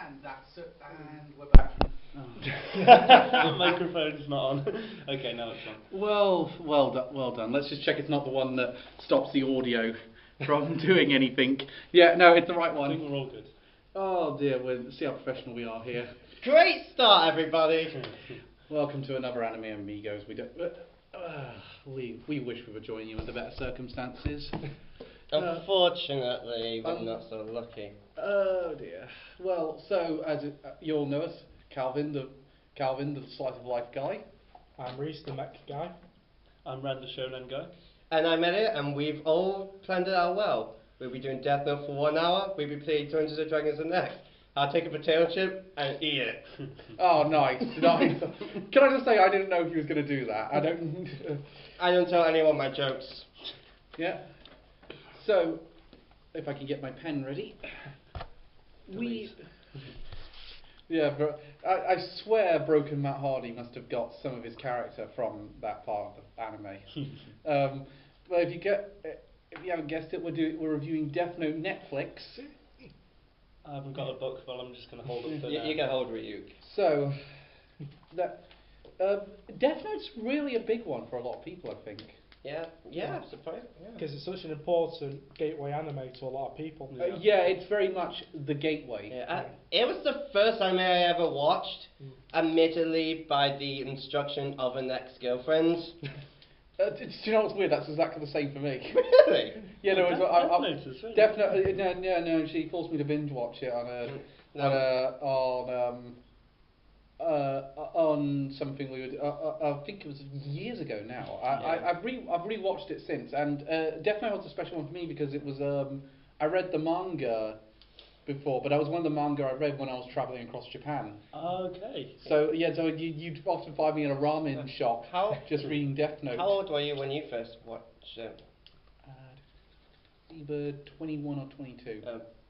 And that's it, and we're back. The microphone's not on. Okay, now it's on. Well done. Let's just check it's not the one that stops the audio from doing anything. Yeah, no, it's the right one. I think we're all good. Oh dear, see how professional we are here. Great start, everybody. Welcome to another Anime Amigos. We wish we were joining you under better circumstances. Unfortunately, we're not so lucky. Oh dear. Well, so as you all know us, Calvin, the slice of life guy. I'm Reese, the mech guy. I'm Ren, the shonen guy. And I'm Elliot, and we've all planned it out well. We'll be doing Death Note for 1 hour. We'll be playing Dungeons and Dragons the next. I'll take a potato chip and eat it. Oh, nice. Can I just say I didn't know he was going to do that. I don't tell anyone my jokes. Yeah. So, if I can get my pen ready. Yeah, I swear Broken Matt Hardy must have got some of his character from that part of the anime. But if you haven't guessed it, we're reviewing Death Note Netflix. I haven't got a book, but I'm just going to hold it for You can hold Ryuk. So, Death Note's really a big one for a lot of people, I think. Yeah, I'm surprised. Because it's such an important gateway anime to a lot of people. Yeah, it's very much the gateway. Yeah, it was the first anime I ever watched, admittedly by the instruction of an ex-girlfriend. Do you know what's weird? That's exactly the same for me. Really? Yeah, no, really? definitely. No. She forced me to binge watch it on something we would. I think it was years ago now. I've rewatched it since, and Death Note was a special one for me because it was. I read the manga before, but that was one of the manga I read when I was travelling across Japan. Okay. So yeah, so you'd often find me in a ramen shop just reading Death Note. How old were you when you first watched it? Either 21 or 22.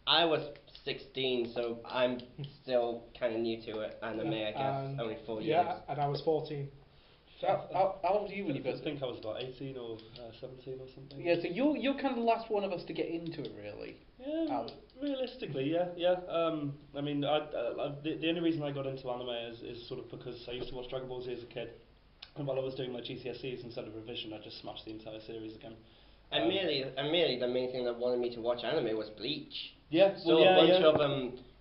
I was 16, so I'm still kind of new to it. Anime, I guess, only 4 years. Yeah, and I was 14. How old were you when you first? I think I was about 18 or 17 or something. Yeah, so you're kind of the last one of us to get into it, really. Yeah, realistically, yeah. I mean, the only reason I got into anime is sort of because I used to watch Dragon Ball Z as a kid, and while I was doing my GCSEs instead of revision, I just smashed the entire series again. And merely, the main thing that wanted me to watch anime was Bleach. Yeah, So a bunch of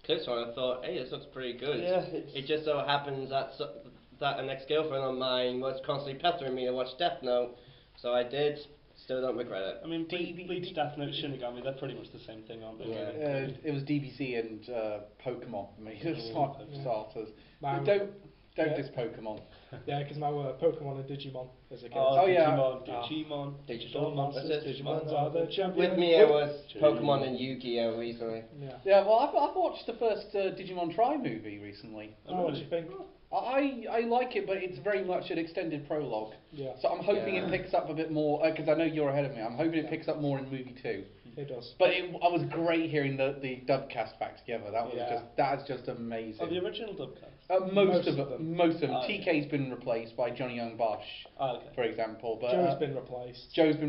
clips on it, I thought, hey, this looks pretty good. Yeah, it just so happens that an ex-girlfriend of mine was constantly pestering me to watch Death Note, so I did. Still don't regret it. I mean, Bleach, Death Note, Shinigami, they're pretty much the same thing, aren't they? Yeah. It was DBZ and Pokemon for me, starters. Don't diss Pokemon. Yeah, because my Pokemon and Digimon as a kid. Digimon. Digital monsters, Digimons are the champions. With me it was Pokemon and Yu-Gi-Oh! Recently. Yeah, well, I've watched the first Digimon Try movie recently. Oh, what do you think? I like it, but it's very much an extended prologue. Yeah. So I'm hoping it picks up a bit more, because I know you're ahead of me. I'm hoping it picks up more in movie 2. It does. But I was great hearing the dub cast back together. That's just amazing. Oh, the original dub cast? Most of them. TK's been replaced by Johnny Young Bosch, for example. But Joe's been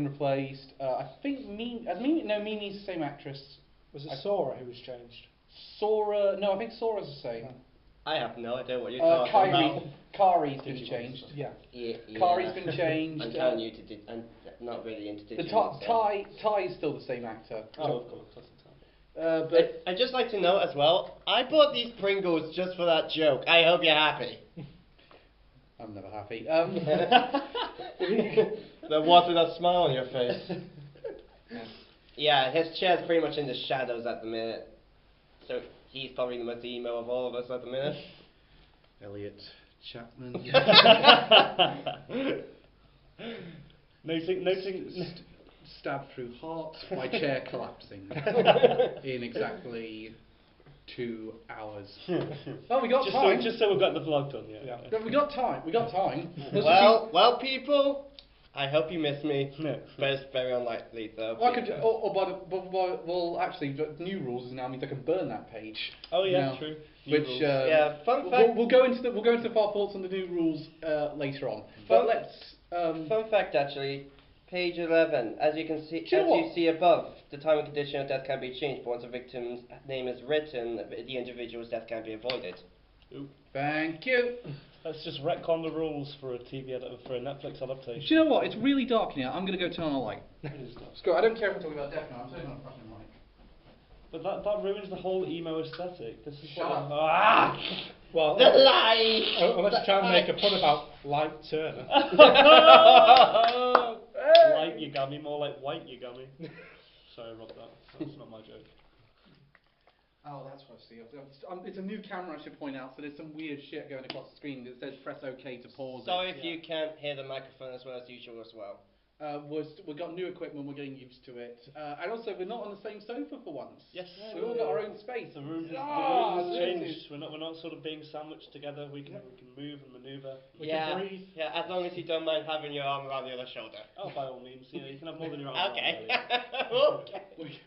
replaced. I think Mimi's the same actress. Was it Sora who was changed? Sora? No, I think Sora's the same. I have no idea what you're talking about. Kari's been changed. Yeah. Kari's been changed. I'm telling you I'm not really into Digimon. Ty is still the same actor. Oh, of course, that's but I'd just like to note as well, I bought these Pringles just for that joke. I hope you're happy. I'm never happy. The what with that smile on your face. Yeah, his chair's pretty much in the shadows at the minute. So he's probably the most emo of all of us at the minute. Elliot Chapman. Noting stabbed through heart, my chair collapsing in exactly 2 hours. Oh, we got time. Just so we've got the vlog done, yeah. We got time. Well, people, I hope you miss me. But it's very unlikely, though. Well, actually, the new rules now means I can burn that page. Oh yeah, now, true. Fun fact. We'll go into the far thoughts on the new rules later on. But let's. Fun fact, actually, Page 11. As you can see, Do you know what? see above, the time and condition of death can be changed, but once a victim's name is written, the individual's death can be avoided. Ooh. Thank you. Let's just retcon the rules for a for a Netflix adaptation. Do you know what? It's really dark in here. I'm going to go turn on a light. It is dark. Screw it, I don't care if I'm talking about death now. I'm turning on a fucking light. But that ruins the whole emo aesthetic. This is Shut what up. Ah! Well, The lie! unless you try and make a pun about Light Turner. Light Yagami, more like white Yagami. Sorry, I robbed that. That's not my joke. Oh, that's what I see. It's a new camera, I should point out, so there's some weird shit going across the screen that says press OK to pause Sorry it. if you can't hear the microphone as well as usual as well. We've got new equipment, we're getting used to it. And also, we're not on the same sofa for once. Yes. We've all got our own space. The room this has is- changed. We're not sort of being sandwiched together. We can move and manoeuvre. We can breathe. Yeah, as long as you don't mind having your arm around the other shoulder. Oh, by all means, you can have more than your arm. Okay. around, Okay.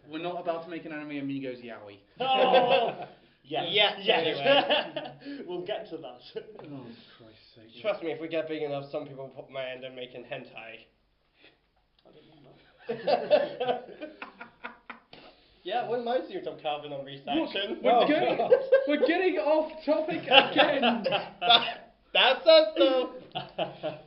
We're not about to make an anime Amigos yaoi. Oh! Yes. Yes, anyway. We'll get to that. Oh, Christ's sake. Trust me, if we get big enough, some people might end up making hentai. I don't know that. Yeah, when my series I'm carving on resection. We're getting off topic again. That's us though.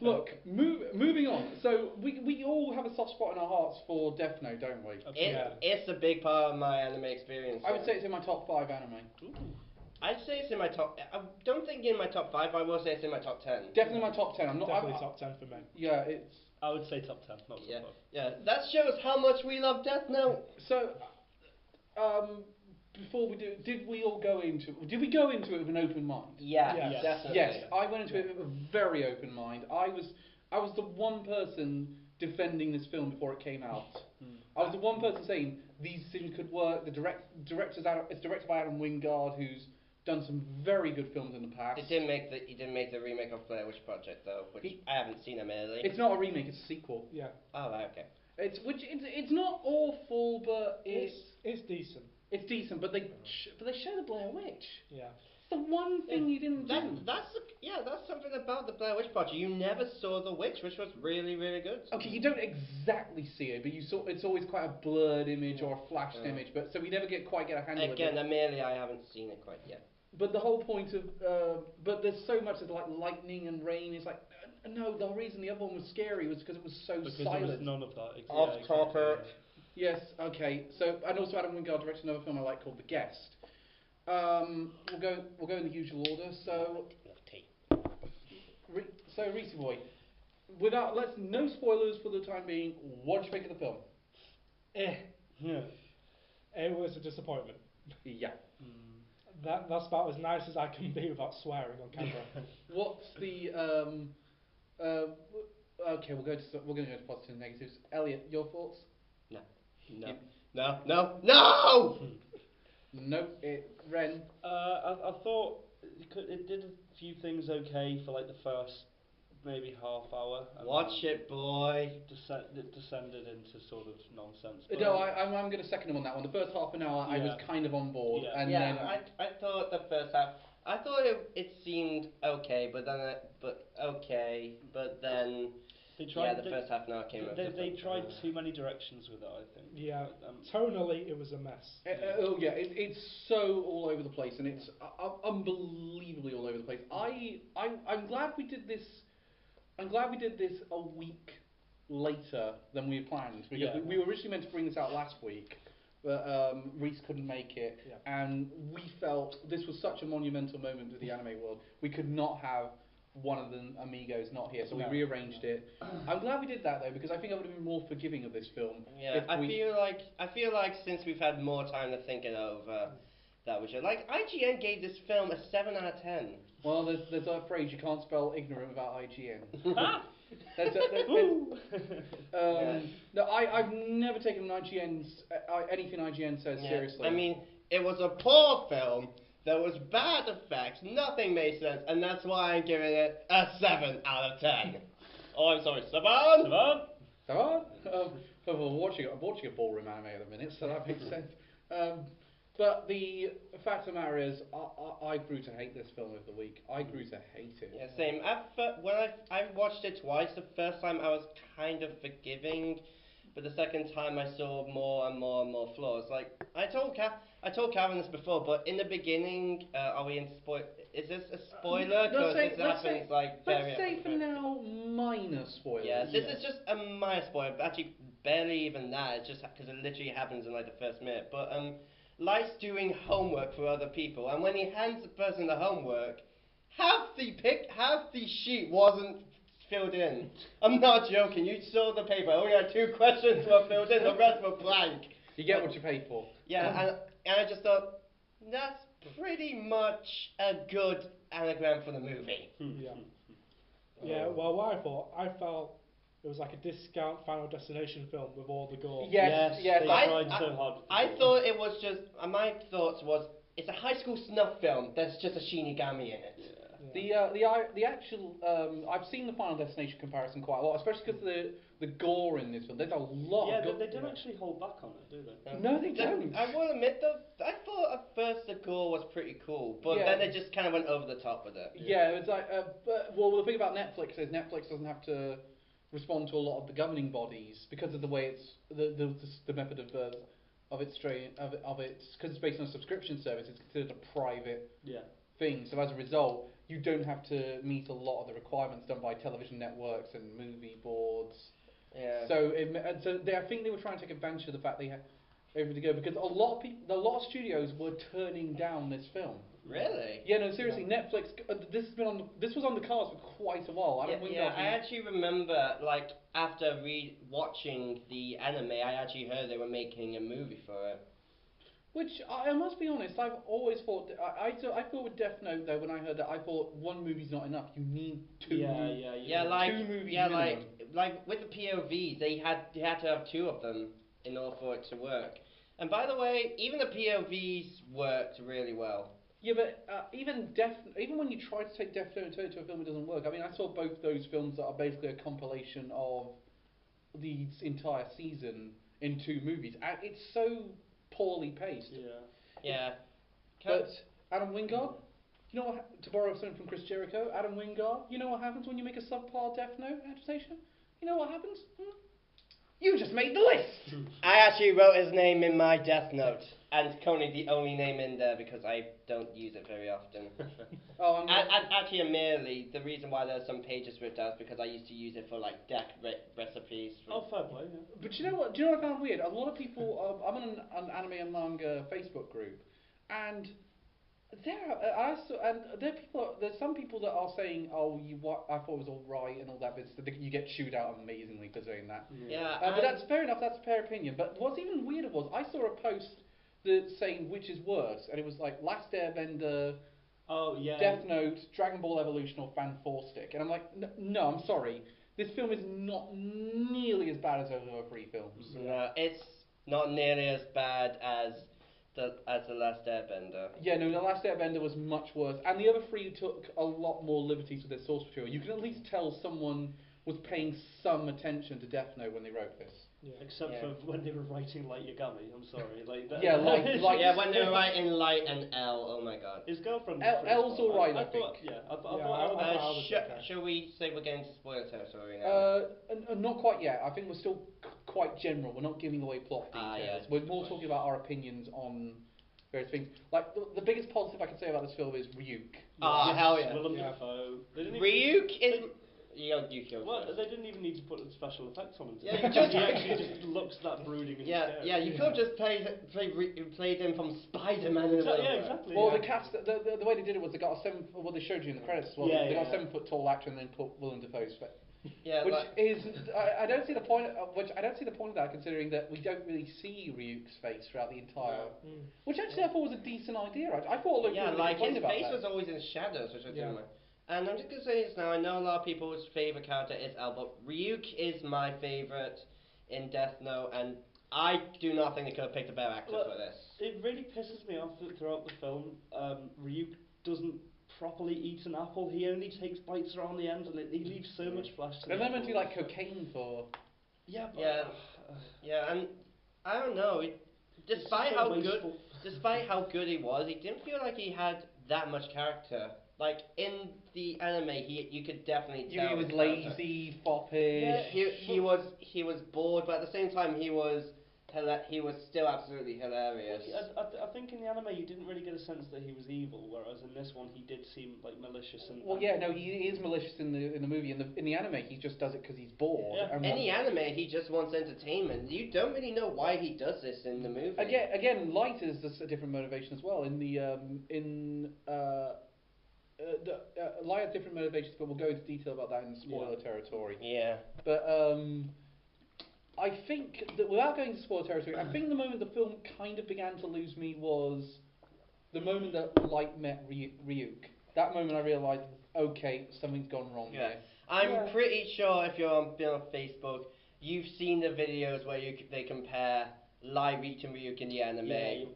Look, moving on. So we all have a soft spot in our hearts for Death Note, don't we? It's a big part of my anime experience. I would say it's in my top 5 anime. Ooh. I'd say it's in my top. I don't think in my top 5, but I will say it's in my top 10. Definitely my top 10. I'm not Definitely top 10 for me. Yeah, it's I would say top 10, not top 5. Yeah. That shows how much we love Death Note. so. Before we do, did we go into it with an open mind? Yeah, Yes. definitely. Yes, I went into it with a very open mind. I was the one person defending this film before it came out. I was the one person saying these things could work. The director's it's directed by Adam Wingard, who's done some very good films in the past. He didn't make the remake of Blair Witch Project though, which I haven't seen admittedly. It's not a remake; it's a sequel. Yeah. Oh, right, okay. It's not awful, but It's decent. it's decent. But they show the Blair Witch. Yeah. It's the one thing you didn't do. That's something about the Blair Witch Project. You never saw the witch, which was really, really good. Okay, you don't exactly see it, but it's always quite a blurred image or a flashed image. But so we never quite get a handle Again, of it. admittedly, I haven't seen it quite yet. But the whole point of but there's so much of like lightning and rain. It's like no, the reason the other one was scary was because it was so Because silent. there was none of that. Off topic. Yes, okay. So and also Adam Wingard directed another film I like called The Guest. We'll go in the usual order. So Reese boy, no spoilers for the time being. What did you think of the film? Yeah. It was a disappointment. Yeah. That's about as nice as I can be without swearing on camera. What's the okay, we're going to go to positives and negatives. Elliot, your thoughts? No. You- No! Nope. Ren. I thought it did a few things okay for like the first maybe half hour. And Watch it, boy. It descended into sort of nonsense. No, I'm going to second him on that one. The first half an hour, I was kind of on board, Yeah. and Yeah, then I thought the first half. I thought it seemed okay, but then they tried. the first half an hour came up. They tried too many directions with it, I think. Yeah. Tonally, it was a mess. It's so all over the place, and it's unbelievably all over the place. I'm glad we did this. I'm glad we did this a week later than we had planned, because we were originally meant to bring this out last week, but Reese couldn't make it, and we felt this was such a monumental moment to the anime world. We could not have one of the Amigos not here, so we rearranged it. I'm glad we did that though, because I think I would have been more forgiving of this film. Yeah, I feel like since we've had more time to think it over, that we should. Like IGN gave this film a 7 out of 10. Well, there's a phrase, you can't spell ignorant without IGN. No, I've never taken anything IGN says seriously. I mean, it was a poor film. There was bad effects. Nothing made sense, and that's why I'm giving it a 7 out of 10. Oh, I'm sorry, 7. I'm watching a ballroom anime at the minute, so that makes sense. But the fact of the matter is, I grew to hate this film over the week. I grew to hate it. Yeah, same. When I watched it twice, the first time I was kind of forgiving, but the second time I saw more and more and more flaws. Like I told Karen this before, but in the beginning, are we in spoil? Is this a spoiler? Because this happens like very. Let's say for now, minor spoilers. Yeah, this is just a minor spoiler, but actually barely even that. It's just because it literally happens in like the first minute. But Light's doing homework for other people, and when he hands the person the homework, half the sheet wasn't filled in. I'm not joking. You saw the paper. Only had 2 questions were filled in. The rest were blank. You get what you pay for. Yeah, and I just thought that's pretty much a good anagram for the movie. Yeah. Yeah. Well, what I felt it was like a discount Final Destination film with all the gore. Yes. They tried so hard. I thought it was just. My thoughts was it's a high school snuff film. There's just a Shinigami in it. Yeah. The actual I've seen the Final Destination comparison quite a lot, especially because the gore in this film. There's a lot. Yeah, they don't actually hold back on it, do they? No, they don't. I will admit though, I thought at first the gore was pretty cool, but then they just kind of went over the top with it. Yeah, it's like well, the thing about Netflix is Netflix doesn't have to respond to a lot of the governing bodies because of the way it's the method of its because it's based on a subscription service. It's considered a private thing. So as a result, you don't have to meet a lot of the requirements done by television networks and movie boards. Yeah. So I think they were trying to take advantage of the fact they had everything to go because a lot of studios were turning down this film. Really? Yeah, no, seriously, Netflix. This was on the cards for quite a while. I actually remember, like, after watching the anime, I actually heard they were making a movie for it. Which I must be honest, I've always thought. I thought with Death Note though, when I heard that, I thought one movie's not enough. You need two. Two movies. Yeah, minimum. like with the POVs, they had to have 2 of them in order for it to work. And by the way, even the POVs worked really well. Yeah, but even when you try to take Death Note to a film, it doesn't work. I mean, I saw both those films that are basically a compilation of the entire season in 2 movies, and it's so poorly paced. Yeah. But Adam Wingard, you know what? To borrow something from Chris Jericho, Adam Wingard, you know what happens when you make a subpar Death Note adaptation? You know what happens? You just made the list! I actually wrote his name in my Death Note, and currently the only name in there because I don't use it very often. Actually, merely the reason why there's some pages ripped out is because I used to use it for like deck recipes. Fair play. Yeah. But you know what? Do you know what I found weird? A lot of people. I'm on an anime and manga Facebook group, and there's some people that are saying, I thought it was all right and all that, but you get chewed out amazingly for saying that. Yeah. But that's fair enough. That's a fair opinion. But what's even weirder was I saw a post that saying which is worse, and it was like Last Airbender, Death Note, Dragon Ball Evolution, or Fan 4 Stick, and I'm like, no, I'm sorry. This film is not nearly as bad as those other 3 films. No, it's not nearly as bad as the Last Airbender. Yeah, no, The Last Airbender was much worse, and the other 3 took a lot more liberties with their source material. You can at least tell someone was paying some attention to Death Note when they wrote this. Yeah. Except for when they were writing Light Yagami, I'm sorry. Like that. Yeah, like yeah, when they were writing Light and L, oh my god. His girlfriend. L's alright, I think. Shall we say we're getting to spoiler territory now? Not quite yet. I think we're still quite general. We're not giving away plot details. We're more talking about our opinions on various things. Like the biggest positive I can say about this film is Ryuk. Hell yeah. Willem Dafoe. Ryuk is. Well, they didn't even need to put special effects on him. Yeah, he actually just looks that brooding and scary. Yeah, you could have just played him from Spider-Man. Exactly. Well, the cast, the way they did it was they got a 7. Well, they showed you in the credits as well. They got a 7-foot tall actor and then put Willem Dafoe's face. Yeah, I don't see the point. I don't see the point of that, considering that we don't really see Ryuk's face throughout the entire. Which actually I thought was a decent idea. I thought his face was always in shadows, which I didn't like. And I'm just going to say this now, I know a lot of people's favourite character is L, but Ryuk is my favourite in Death Note, and I do not think they could have picked a better actor for this. It really pisses me off that throughout the film, Ryuk doesn't properly eat an apple. He only takes bites around the end, and he leaves so much flesh to the apple. They're meant to like cocaine for... Yeah, but... Yeah, and I don't know, despite how good... despite how good he was, he didn't feel like he had that much character. Like in the anime, you could definitely tell He was his character. lazy, foppish. Yeah, he was bored, but at the same time he was still absolutely hilarious. I think in the anime you didn't really get a sense that he was evil, whereas in this one he did seem like malicious and. Well, yeah, no, he is malicious in the movie. In the anime, he just does it because he's bored. Yeah. And In the anime, he just wants entertainment. You don't really know why he does this in the movie. Again, Light is a different motivation as well. Light has different motivations, but we'll go into detail about that in spoiler territory. Yeah. But I think that without going into spoiler territory, I think the moment the film kind of began to lose me was the moment that Light met Ryuk. That moment I realised, okay, something's gone wrong here. I'm pretty sure if you're on Facebook, you've seen the videos where they compare Light meeting Ryuk in the anime.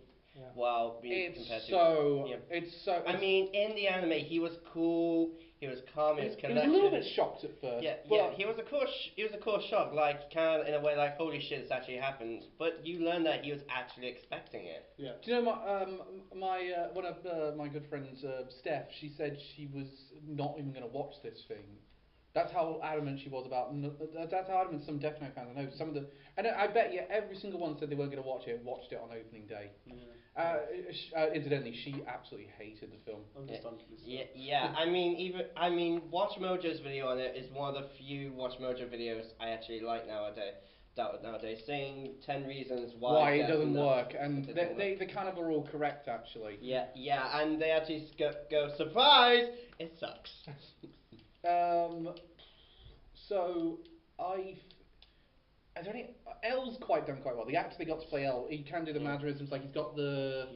While being compared to... It's so... I mean, in the anime, he was cool, he was calm, he was collected. He was a little bit shocked at first. He was a course shock, like, kind of in a way like, holy shit, this actually happened. But you learn that he was actually expecting it. Yeah. Do you know, one of my good friends, Steph, she said she was not even going to watch this thing. That's how adamant she was about. That's how adamant some Death Note fans. I know some of the, and I bet you every single one said they weren't going to watch it. Watched it on opening day. Incidentally, she absolutely hated the film. Yeah. I mean, Watch Mojo's video on it is one of the few Watch Mojo videos I actually like nowadays. Saying 10 reasons why it doesn't work, and they kind of are all correct actually. Yeah, and they actually go surprise, it sucks. So I don't know. L's done quite well. The actor they got to play L, he can do the mannerisms. Like he's got the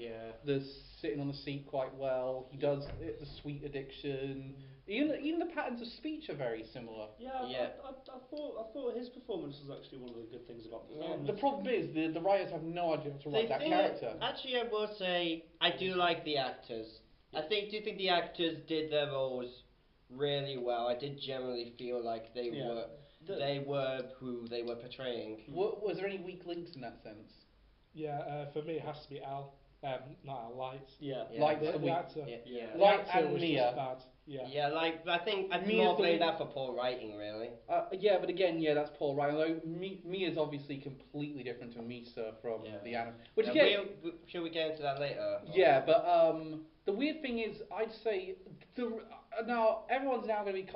sitting on the seat quite well. He does the sweet addiction. Even the patterns of speech are very similar. I thought his performance was actually one of the good things about the film. The problem is the writers have no idea how to write that character. Actually, I will say I do like the actors. Do you think the actors did their roles really well? I did generally feel like they were who they were portraying. Was there any weak links in that sense? Yeah, for me it has to be Al, not Al, Light. Light the actor. Light actor and was Mia. just bad. Like I think I'd Mia's more blame that for poor writing, really. But again, that's poor writing. Although Mia's obviously completely different to Misa from the anime. Which again, should we get into that later? Yeah, but the weird thing is, I'd say now everyone's now going to be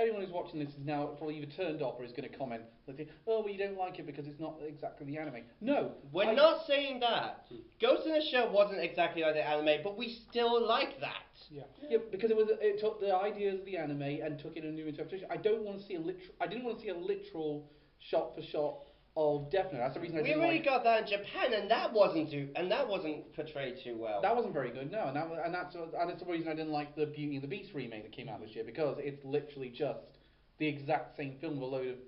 anyone who's watching this is now probably either turned off or is going to comment like, oh, well, you don't like it because it's not exactly the anime. No, we're not saying that. Ghost in the Shell wasn't exactly like the anime, but we still like that. Yeah, because it took the ideas of the anime and took it in a new interpretation. I didn't want to see a literal shot for shot of Death Note. That's the reason I didn't. We really got that in Japan, and that wasn't portrayed too well. That wasn't very good, no, and that's the reason I didn't like the Beauty and the Beast remake that came out this year, because it's literally just the exact same film with a load of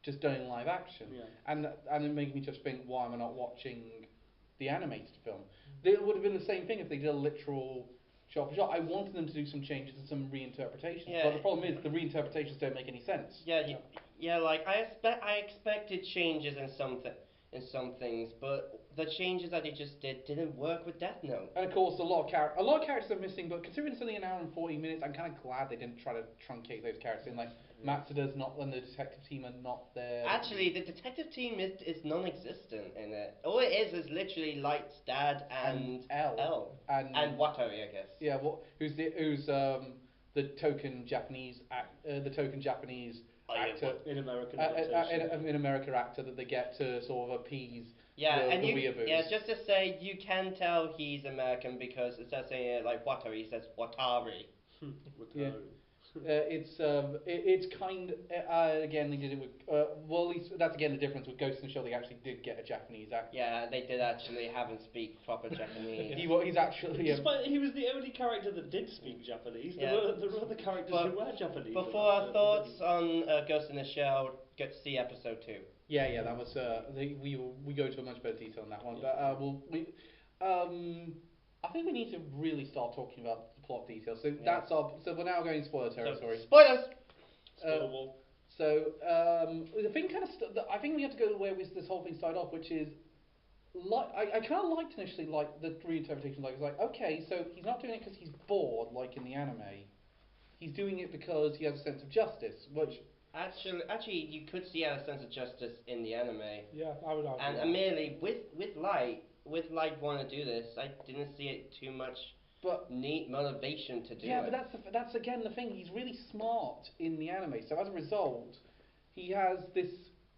just done in live action, and it made me just think, why am I not watching the animated film? It would have been the same thing if they did a literal shot for shot. I wanted them to do some changes and some reinterpretations, but the problem is the reinterpretations don't make any sense. Like I expected changes in some things, but the changes that they just didn't work with Death Note. And of course, a lot of characters are missing, but considering it's only an hour and 40 minutes, I'm kind of glad they didn't try to truncate those characters in. Like Matsuda's not, and the detective team are not there. Actually, the detective team is non-existent in it. All it is literally Light's dad and L and Wataru, I guess. Yeah, who's the token Japanese actor in American in America actor that they get to sort of appease the weeaboos. Yeah, just to say, you can tell he's American because instead of saying it like Wataru, he says Watari. It's kind again they did it with well, at least that's again the difference with Ghost in the Shell. They actually did get a Japanese actor. Yeah, they did actually have him speak proper Japanese. He's actually despite he was the only character that did speak Japanese. There were other characters who were Japanese. Before our thoughts on Ghost in the Shell, get to see episode 2. Yeah, that was we go into a much better detail on that one, but I think we need to really start talking about the plot details. So so we're now going spoiler territory. Spoilers. So the thing I think we have to go to where this whole thing started off, which is I kind of liked initially like the reinterpretation. Like it's like okay, so he's not doing it because he's bored, like in the anime. He's doing it because he has a sense of justice, which Actually, you could see a sense of justice in the anime. Yeah, I would argue. And merely with Light wanting to do this, I didn't see it too much. But neat motivation to do it. yeah, but that's again the thing. He's really smart in the anime, so as a result, he has this.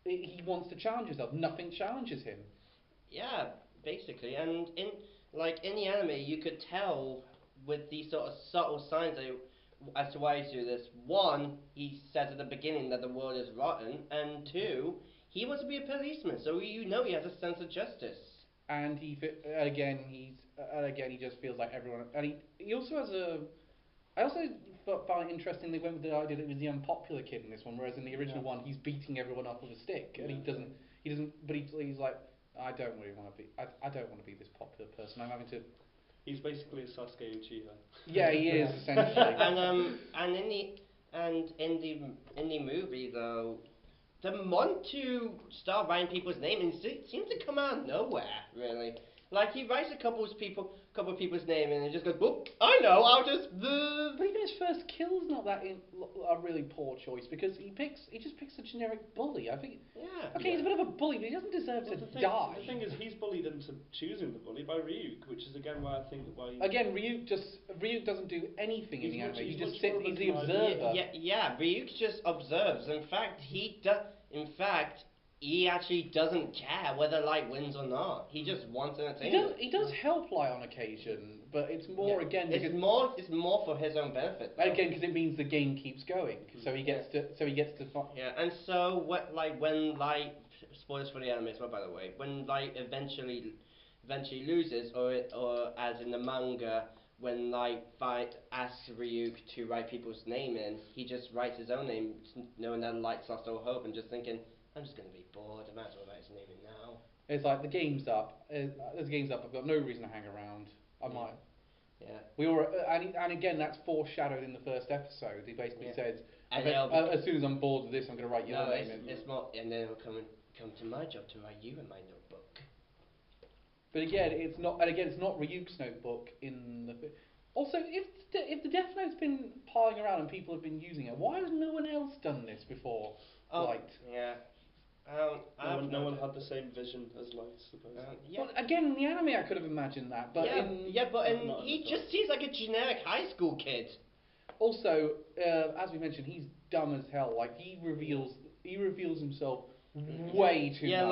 He wants to challenge himself. Nothing challenges him. Yeah, basically, and in the anime, you could tell with these sort of subtle signs as to why he's doing this. One, he says at the beginning that the world is rotten, and two, he wants to be a policeman, so he has a sense of justice. And he just feels like everyone. And he also has a. I also found it interesting they went with the idea that he was the unpopular kid in this one, whereas in the original one he's beating everyone up with a stick, and he doesn't. But he's like, I don't really want to be. I don't want to be this popular person. I'm having to. He's basically a Sasuke Uchiha. Yeah, he is essentially. and in the movie though, the want to start writing people's names seems to come out of nowhere, really. Like he writes a couple of people's name and it just goes, "Well, I know, I'll just." But even his first kill's not that a really poor choice because he just picks a generic bully. I think. Yeah. Okay, he's a bit of a bully, but he doesn't deserve to die. The thing is, he's bullied into choosing the bully by Ryuk, which is again why I think why. Again, Ryuk doesn't do anything in the anime. He just sits. He's the observer. observer. Yeah. Ryuk just observes. In fact, he actually doesn't care whether Light wins or not. He just wants entertainment. He does help Light on occasion, but it's more again. It's more for his own benefit. Though. Again, because it means the game keeps going, so he gets to. Yeah, and so when Light, spoilers for the anime as well, by the way, when Light eventually loses, or as in the manga, when Light asks Ryuk to write people's name in, he just writes his own name, knowing that Light's lost all hope, and just thinking, I'm just going to be bored, I might as well write his name in now. It's like, the game's up, I've got no reason to hang around, I might. Yeah. We were, and again, that's foreshadowed in the first episode. He basically said, as soon as I'm bored with this, I'm going to write your name in. It's more, and then it'll come to my job to write you in my notebook. But again, it's not Ryuk's notebook in the. Also, if the Death Note's been piling around and people have been using it, why has no one else done this before? Light. Yeah. No one had the same vision as Light, supposedly. Yeah. Well, again, in the anime, I could have imagined that, but he just seems like a generic high school kid. Also, as we mentioned, he's dumb as hell. Like he reveals himself way too much. Yeah,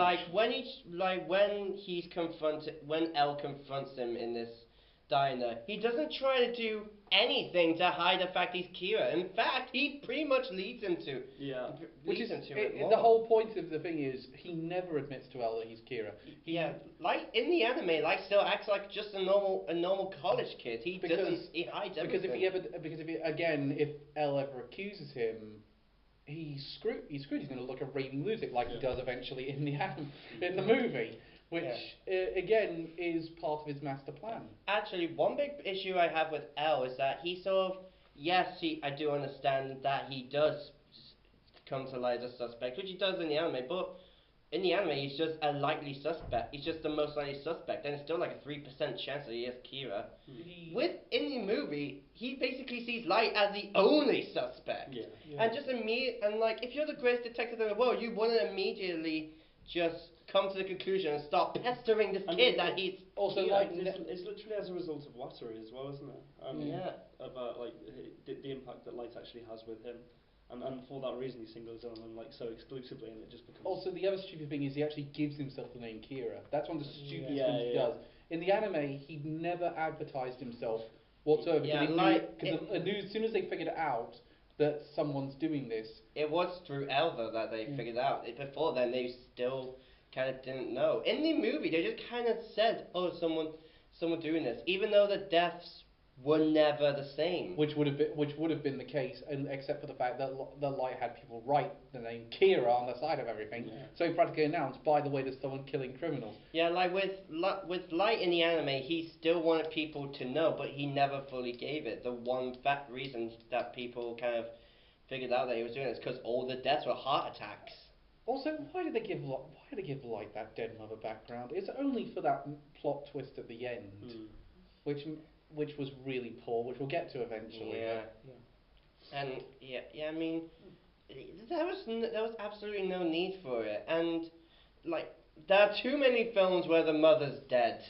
when L confronts him in this diner, he doesn't try to do anything to hide the fact he's Kira. In fact, he pretty much leads him to. Yeah. The whole point of the thing is he never admits to L that he's Kira. Like in the anime, like still acts like just a normal college kid. He hides everything. If L ever accuses him, he's screwed. He's going to look a raving lunatic like he does eventually in the movie. Which, again, is part of his master plan. Actually, one big issue I have with L is that he sort of, I do understand that he does come to light as a suspect, which he does in the anime, but in the anime he's just a likely suspect. He's just the most likely suspect, and it's still like a 3% chance that he is Kira. In the movie, he basically sees Light as the only suspect. And just if you're the greatest detective in the world, you wouldn't immediately just come to the conclusion and start pestering this kid that he's also it's literally as a result of Wattery as well, isn't it? About the impact that Light actually has with him, and for that reason he singles on him so exclusively, and it just becomes. Also, the other stupid thing is he actually gives himself the name Kira. That's one of the stupidest things he does. In the anime, he never advertised himself whatsoever. As soon as they figured it out that someone's doing this, it was through Elva that they figured out. Before then, they still kind of didn't know. In the movie, they just kind of said, "Oh, someone doing this," even though the deaths were never the same. Which would have been the case, and except for the fact that Light had people write the name Kira on the side of everything, so he practically announced, by the way, there's someone killing criminals. Yeah, like with Light in the anime, he still wanted people to know, but he never fully gave it. The one reason that people kind of figured out that he was doing it is because all the deaths were heart attacks. Also, why did they give Light that dead mother background? It's only for that plot twist at the end, which was really poor, which we'll get to eventually. Yeah. And I mean, there was absolutely no need for it, and like there are too many films where the mother's dead.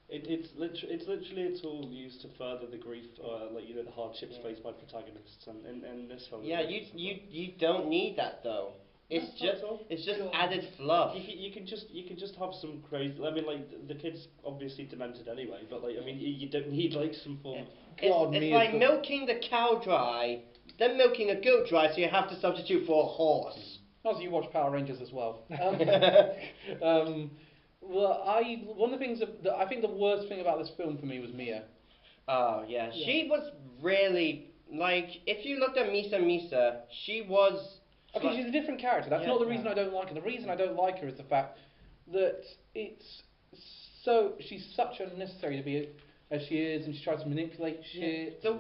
It's literally a tool used to further the grief, like the hardships faced by protagonists, and in this film. Yeah, you don't need that though. It's just added fluff. You can just have some crazy. I mean, like the kid's obviously demented anyway, but like I mean, you don't need like some form. It's like milking the cow dry, then milking a goat dry, so you have to substitute for a horse. Also, you watch Power Rangers as well. Well, one of the things that I think the worst thing about this film for me was Mia. Oh yeah, she was really like if you looked at Misa, she was. Okay, she's a different character. That's not the reason I don't like her. The reason I don't like her is the fact that she's such unnecessary to be as she is, and she tries to manipulate shit. The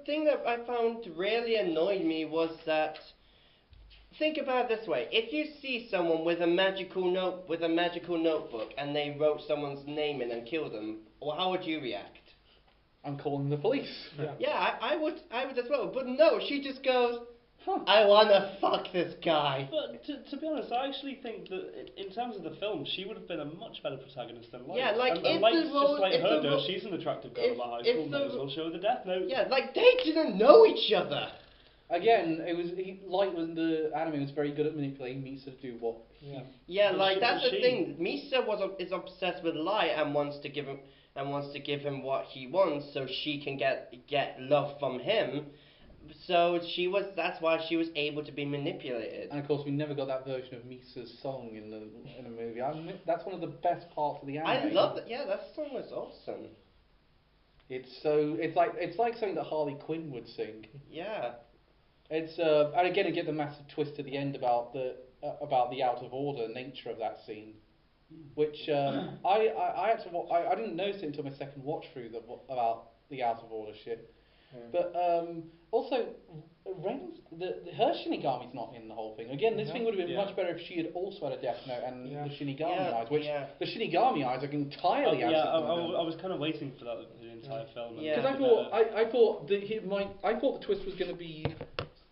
thing that I found really annoyed me was that. Think about it this way: if you see someone with a magical notebook and they wrote someone's name in and killed them, well, how would you react? I'm calling the police. Yeah, I would as well. But no, she just goes, I wanna fuck this guy. But to be honest, I actually think that in terms of the film, she would have been a much better protagonist than Light. Yeah, like and Light's just like her. She's an attractive girl at my high school. Might as well show her the Death Note. Yeah, like they didn't know each other. Again, Light was the anime was very good at manipulating Misa to do what. Like that's the thing. Misa is obsessed with Light and wants to give him what he wants, so she can get love from him. So that's why she was able to be manipulated. And of course, we never got that version of Misa's song in the movie. That's one of the best parts of the anime. I love that. Yeah, that song was awesome. It's like something that Harley Quinn would sing. Yeah. It's and again, you get the massive twist at the end about the out of order nature of that scene, which I had to I didn't notice it until my second watch through about the out of order shit. But also, her Shinigami's not in the whole thing. Again, this thing would have been much better if she had also had a Death Note and the Shinigami eyes, which the Shinigami eyes are entirely absent. I was kind of waiting for that the entire film. Because I thought the twist was going to be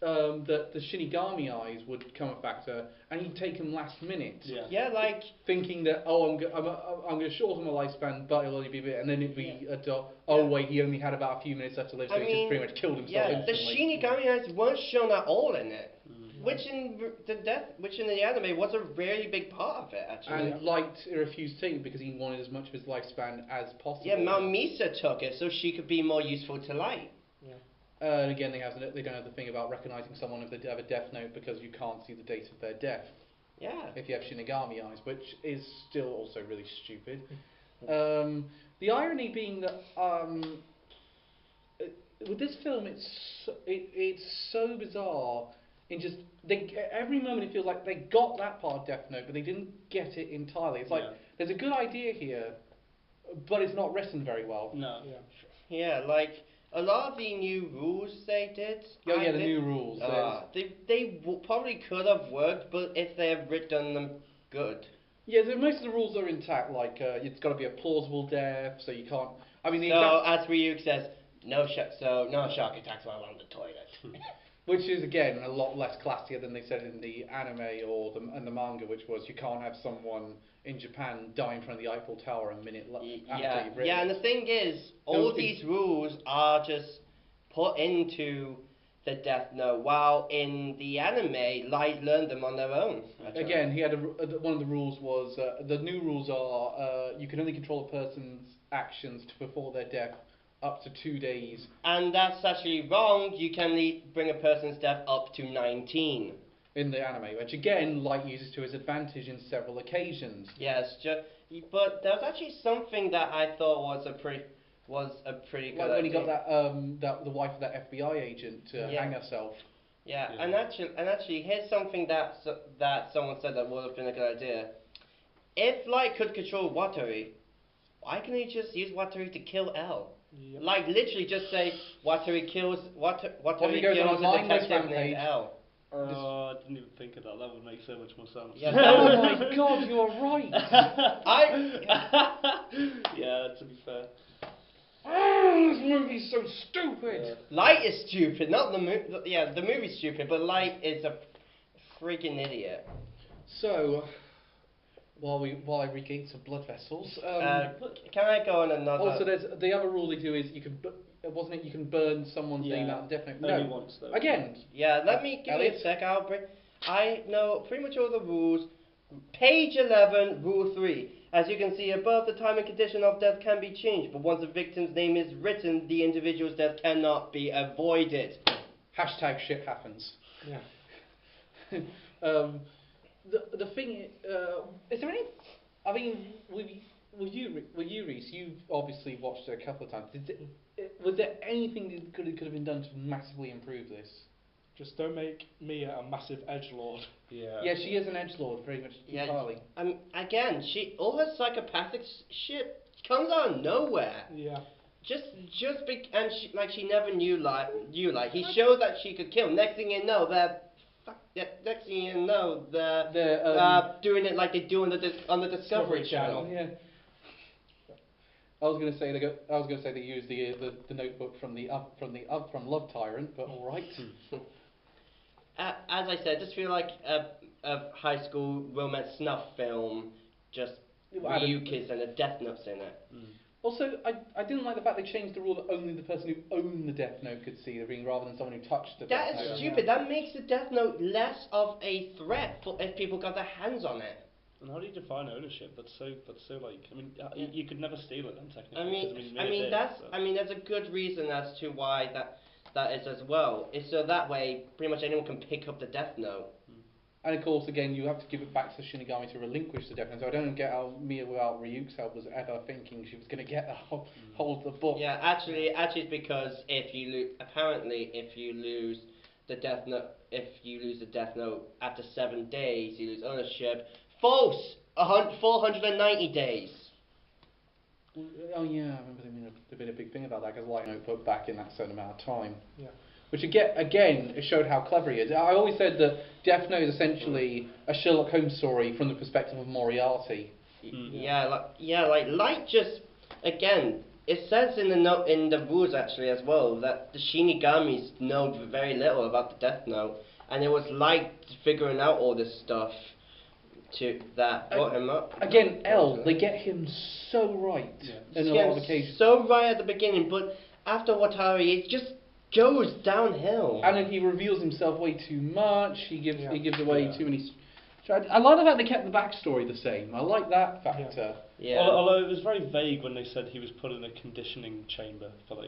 that the Shinigami eyes would come a factor, and he'd take him last minute. Yeah, like thinking that I'm going to shorten my lifespan, but it'll only be a bit, and then it'd be wait, he only had about a few minutes left to live, so he just pretty much killed himself. Yeah, the Shinigami eyes weren't shown at all in it, which in the anime was a really big part of it actually. And Light refused to take it because he wanted as much of his lifespan as possible. Yeah, Misa took it so she could be more useful to Light. And again, they don't have the thing about recognizing someone if they have a Death Note because you can't see the date of their death. Yeah. If you have Shinigami eyes, which is still also really stupid. The irony being that with this film, it's so bizarre. In just every moment it feels like they got that part of Death Note, but they didn't get it entirely. It's like there's a good idea here, but it's not written very well. No. Yeah, like. A lot of the new rules they did. The new rules. They probably could have worked, but if they had done them good. Yeah, most of the rules are intact. Like it's got to be a plausible death, so you can't. I mean, as Ryuk says, no shark attacks while on the toilet. Which is again a lot less classier than they said in the anime or the manga, which was you can't have someone in Japan die in front of the Eiffel Tower a minute after you've written. Yeah, and the thing is, all these rules are just put into the Death Note, while in the anime, Light learned them on their own. Actually. Again, he had one of the rules was the new rules are you can only control a person's actions before their death up to 2 days. And that's actually wrong. You can bring a person's death up to 19. In the anime, which again, Light uses to his advantage in several occasions. Yes, but there was actually something that I thought was a pretty good like when he got the wife of that FBI agent to hang herself. Yeah, and actually, here's something that someone said that would have been a good idea. If Light could control Wataru, why can't he just use Wataru to kill L? Yep. Like literally just say Wataru kills a detective named L. Oh, I didn't even think of that. That would make so much more sense. Yeah, Oh my god, you are right. Yeah, to be fair. This movie's so stupid. Light is stupid, not the movie. Yeah, the movie's stupid, but Light is a freaking idiot. So, while I regain some blood vessels, Can I go on another? also there's the other rule they do is you can wasn't it you can burn someone's name out indefinitely. Only No, once though. again. Yeah, let me give me Elliot? a sec. I know pretty much all the rules. Page 11, Rule 3. As you can see above, the time and condition of death can be changed, but once a victim's name is written, the individual's death cannot be avoided. Hashtag shit happens. Yeah. The thing is there any? I mean, with you, Reese, you've obviously watched it a couple of times. Was there anything that could have been done to massively improve this? Just don't make Mia a massive edgelord. Yeah. Yeah, she is an edgelord, very much entirely. Again, all her psychopathic shit comes out of nowhere. Yeah. And she never knew Light. He shows that she could kill. Next thing you know, they're doing it like they do on the Discovery Channel. Yeah. I was going to say they use the notebook from Love Tyrant, but all right. As I said, just feel like a high school romance snuff film, just Ryu kids and a Death Note's in it. Also, I didn't like the fact they changed the rule that only the person who owned the Death Note could see the ring, rather than someone who touched the Death Note. That is stupid. That makes the Death Note less of a threat if people got their hands on it. And how do you define ownership? That's so like. I mean, you could never steal it then, technically. There's a good reason as to why that is as well. It's so that way, pretty much anyone can pick up the Death Note. And of course, again, you have to give it back to Shinigami to relinquish the Death Note. So I don't get how Mia, without Ryuk's help, was ever thinking she was going to get the hold of the book. Yeah, actually, it's because if you lose the Death Note after 7 days, you lose ownership. False! 490 days. Oh yeah, I remember there being a big thing about that because Light Note put back in that certain amount of time. Yeah. Which again, it showed how clever he is. I always said that Death Note is essentially a Sherlock Holmes story from the perspective of Moriarty. Like Light just again. It says in the rules actually as well that the Shinigamis know very little about the Death Note, and it was Light figuring out all this stuff that brought him up. Again, they get him so right in a lot of occasions. So right at the beginning, but after Watari, it just goes downhill. And then he reveals himself way too much. He gives away too many. I like the fact they kept the backstory the same. I like that factor. Yeah. Although it was very vague when they said he was put in a conditioning chamber for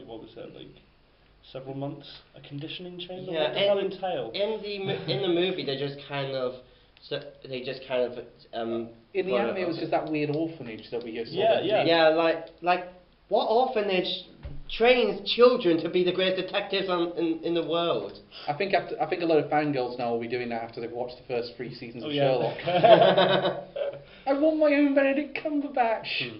several months. A conditioning chamber. Yeah. What does that entail? In the movie, they just kind of. In the anime, it was just that weird orphanage that we just saw. Yeah, like what orphanage trains children to be the greatest detectives in the world? I think a lot of fangirls now will be doing that after they've watched the first 3 seasons of Sherlock. I want my own Benedict Cumberbatch.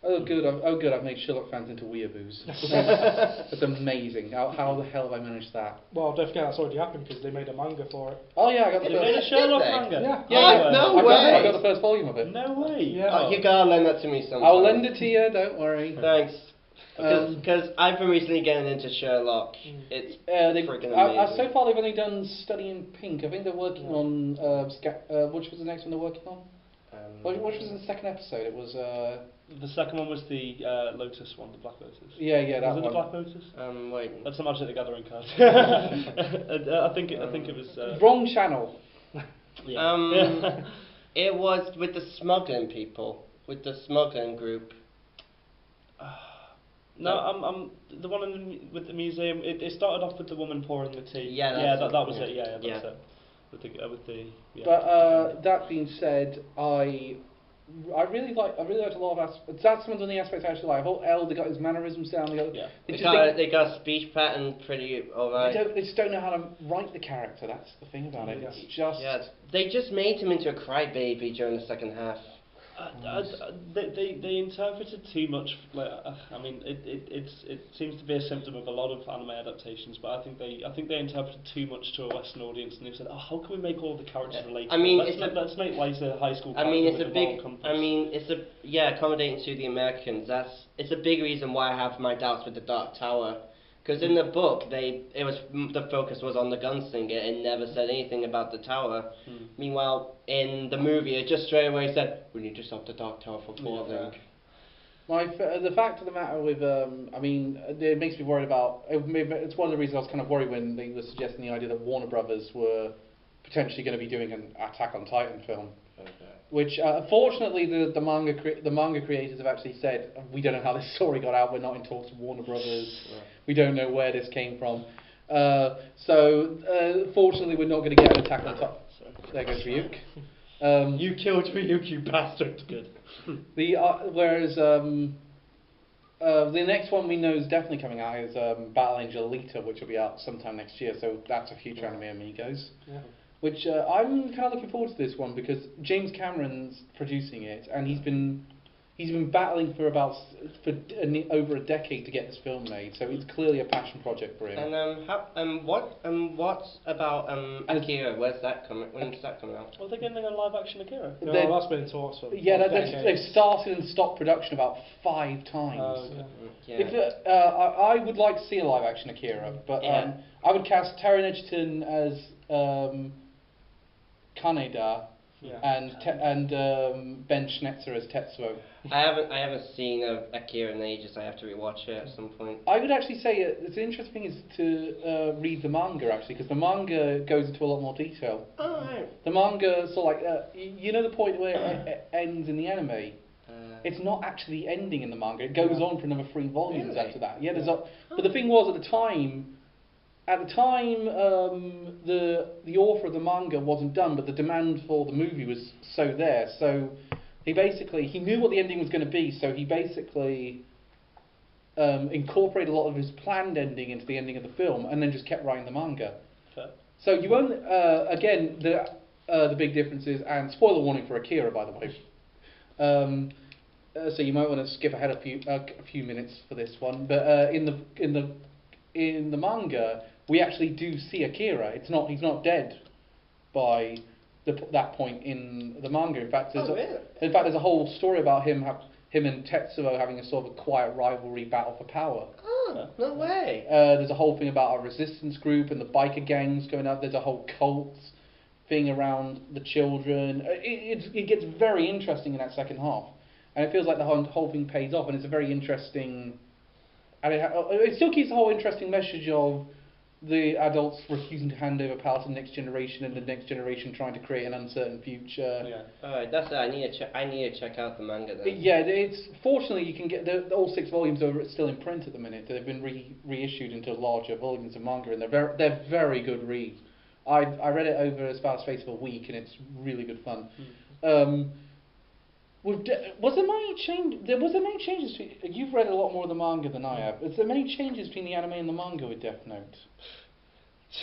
Oh good, I've made Sherlock fans into weeaboos. That's amazing. How the hell have I managed that? Well, don't forget that's already happened because they made a manga for it. Oh yeah, I got the They made a Sherlock manga? No way! I got the first volume of it. No way! Yeah. You gotta lend that to me sometime. I'll lend it to you, don't worry. Thanks. Because I've been recently getting into Sherlock. It's freaking amazing. So far they've only done Study in Pink. I think they're working on... which was the next one they're working on? Which was the second episode? It was... The second one was the Lotus one, the Black Lotus. Yeah, that was one. Was it the Black Lotus? Wait. That's the Magic the Gathering card. I think it was... Wrong channel. It was with the smuggling people. With the smuggling group. No, I'm the one with the museum. It started off with the woman pouring the tea. Yeah, that was it. Yeah, that's it. With the. Yeah. But that being said, I really liked a lot of aspects. That's some of the aspects I actually like. I thought they got his mannerisms down. They got speech pattern pretty alright. They just don't know how to write the character. That's the thing about it. It's just they just made him into a crybaby during the second half. They interpreted too much. Like, I mean, it seems to be a symptom of a lot of anime adaptations. But I think they interpreted too much to a Western audience, and they said, "Oh, how can we make all the characters relatable? I mean, let's make Liza a high school I character mean, it's with a a big. moral compass." I mean, accommodating to the Americans. It's a big reason why I have my doubts with the Dark Tower. Because in the book, the focus was on the gunslinger. It never said anything about the tower. Meanwhile, in the movie, it just straight away said, "We need to stop the Dark Tower from falling." The fact of the matter with, I mean, it makes me worried about. It's one of the reasons I was kind of worried when they were suggesting the idea that Warner Brothers were potentially going to be doing an Attack on Titan film. Okay. Which, fortunately, the manga creators have actually said, we don't know how this story got out. We're not in talks with Warner Brothers. We don't know where this came from. Fortunately, we're not going to get an Attack on Titan. There goes Ryuk. You killed Ryuk, you bastard. Good. Whereas the next one we know is definitely coming out is Battle Angel Alita, which will be out sometime next year. So that's a future anime Amigos. Yeah. Which I'm kind of looking forward to this one because James Cameron's producing it, and he's been battling for over a decade to get this film made. So it's clearly a passion project for him. And what about Akira? When's that coming out? Well, they're getting a live action Akira. No, that's been in talks for. Yeah, they've started and stopped production about 5 times. I would like to see a live action Akira, but I would cast Taron Egerton as Kaneda and Ben Schnetzer as Tetsuo. I haven't seen Akira in ages. I have to rewatch it at some point. I would actually say the interesting thing is to read the manga actually, because the manga goes into a lot more detail. Oh, right. The manga sort of like you know the point where it ends in the anime. It's not actually ending in the manga. It goes on for another 3 volumes after that. Yeah, but the thing was at the time. The author of the manga wasn't done, but the demand for the movie was so there. So he knew what the ending was going to be. So he basically incorporated a lot of his planned ending into the ending of the film, and then just kept writing the manga. Okay. So you won't. Again, the big difference is, and spoiler warning for Akira, by the way. So you might want to skip ahead a few minutes for this one. But in the manga, we actually do see Akira. He's not dead by that point in the manga. In fact, there's a whole story about him and Tetsuo having a sort of a quiet rivalry battle for power. Oh, no way. There's a whole thing about a resistance group and the biker gangs going up. There's a whole cult thing around the children. It gets very interesting in that second half. And it feels like the whole thing pays off, and it's a very interesting... And it still keeps the whole interesting message of the adults refusing to hand over power to the next generation, and the next generation trying to create an uncertain future. Yeah. Alright, that's it. I need to check out the manga then. Yeah, fortunately you can get all 6 volumes are still in print at the minute. They've been reissued into larger volumes of manga, and they're very good reads. I read it over about the space of a week, and it's really good fun. Was there many changes? You've read a lot more of the manga than I have. Is there many changes between the anime and the manga with Death Note?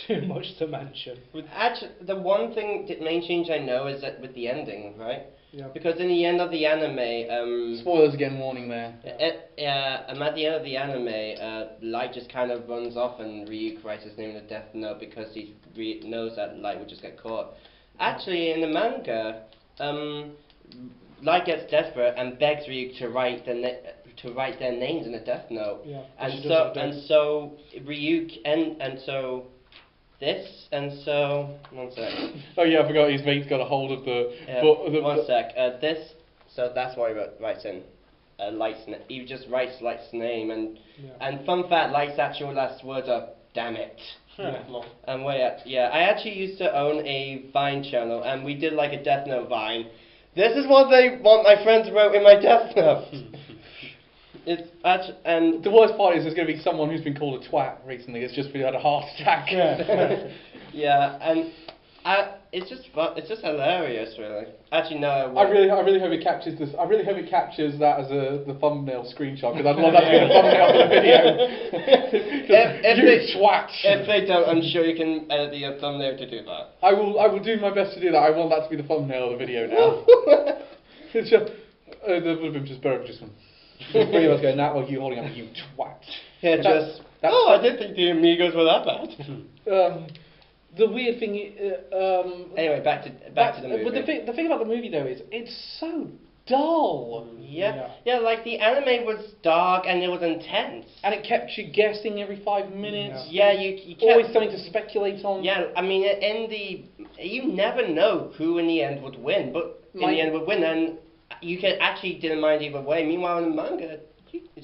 Too much to mention. Actually, the one thing, the main change I know is that with the ending, right? Yeah. Because in the end of the anime, spoilers again, warning there. At the end of the anime, Light just kind of runs off, and Ryuk writes his name in the Death Note because he knows that Light would just get caught. Actually, in the manga, Light gets desperate and begs Ryuk to write their names in a Death Note. Yeah, and so Ryuk one sec. Oh yeah, I forgot his mate's got a hold of the. One sec. So that's why he writes in Light's name. He just writes Light's name, and fun fact, Light's actual last words are "damn it." And I actually used to own a Vine channel, and we did like a Death Note Vine. This is what my friends wrote in my Death Note. It's actually, and the worst part is there's going to be someone who's been called a twat recently. It's just had a heart attack. Yeah, and it's just fun. It's just hilarious, really. Actually, no. I really hope it captures this. I really hope it captures that as the thumbnail screenshot, because I'd love that to be the thumbnail for the video. If they don't, I'm sure you can edit the thumbnail to do that. I will do my best to do that. I want that to be the thumbnail of the video now. It's just, The would have been just Burke just pretty much going, that, well, you holding up, you twat. Yeah, That's- I didn't think the Amigos were that bad. The weird thing, Anyway, back to the movie. But the thing about the movie though is it's so dull. Yeah, like the anime was dark and it was intense. And it kept you guessing every 5 minutes. Yeah, you kept, always something to speculate on. Yeah, I mean, you never know who in the end would win, but in the end would win, and you actually didn't mind either way. Meanwhile, in the manga, in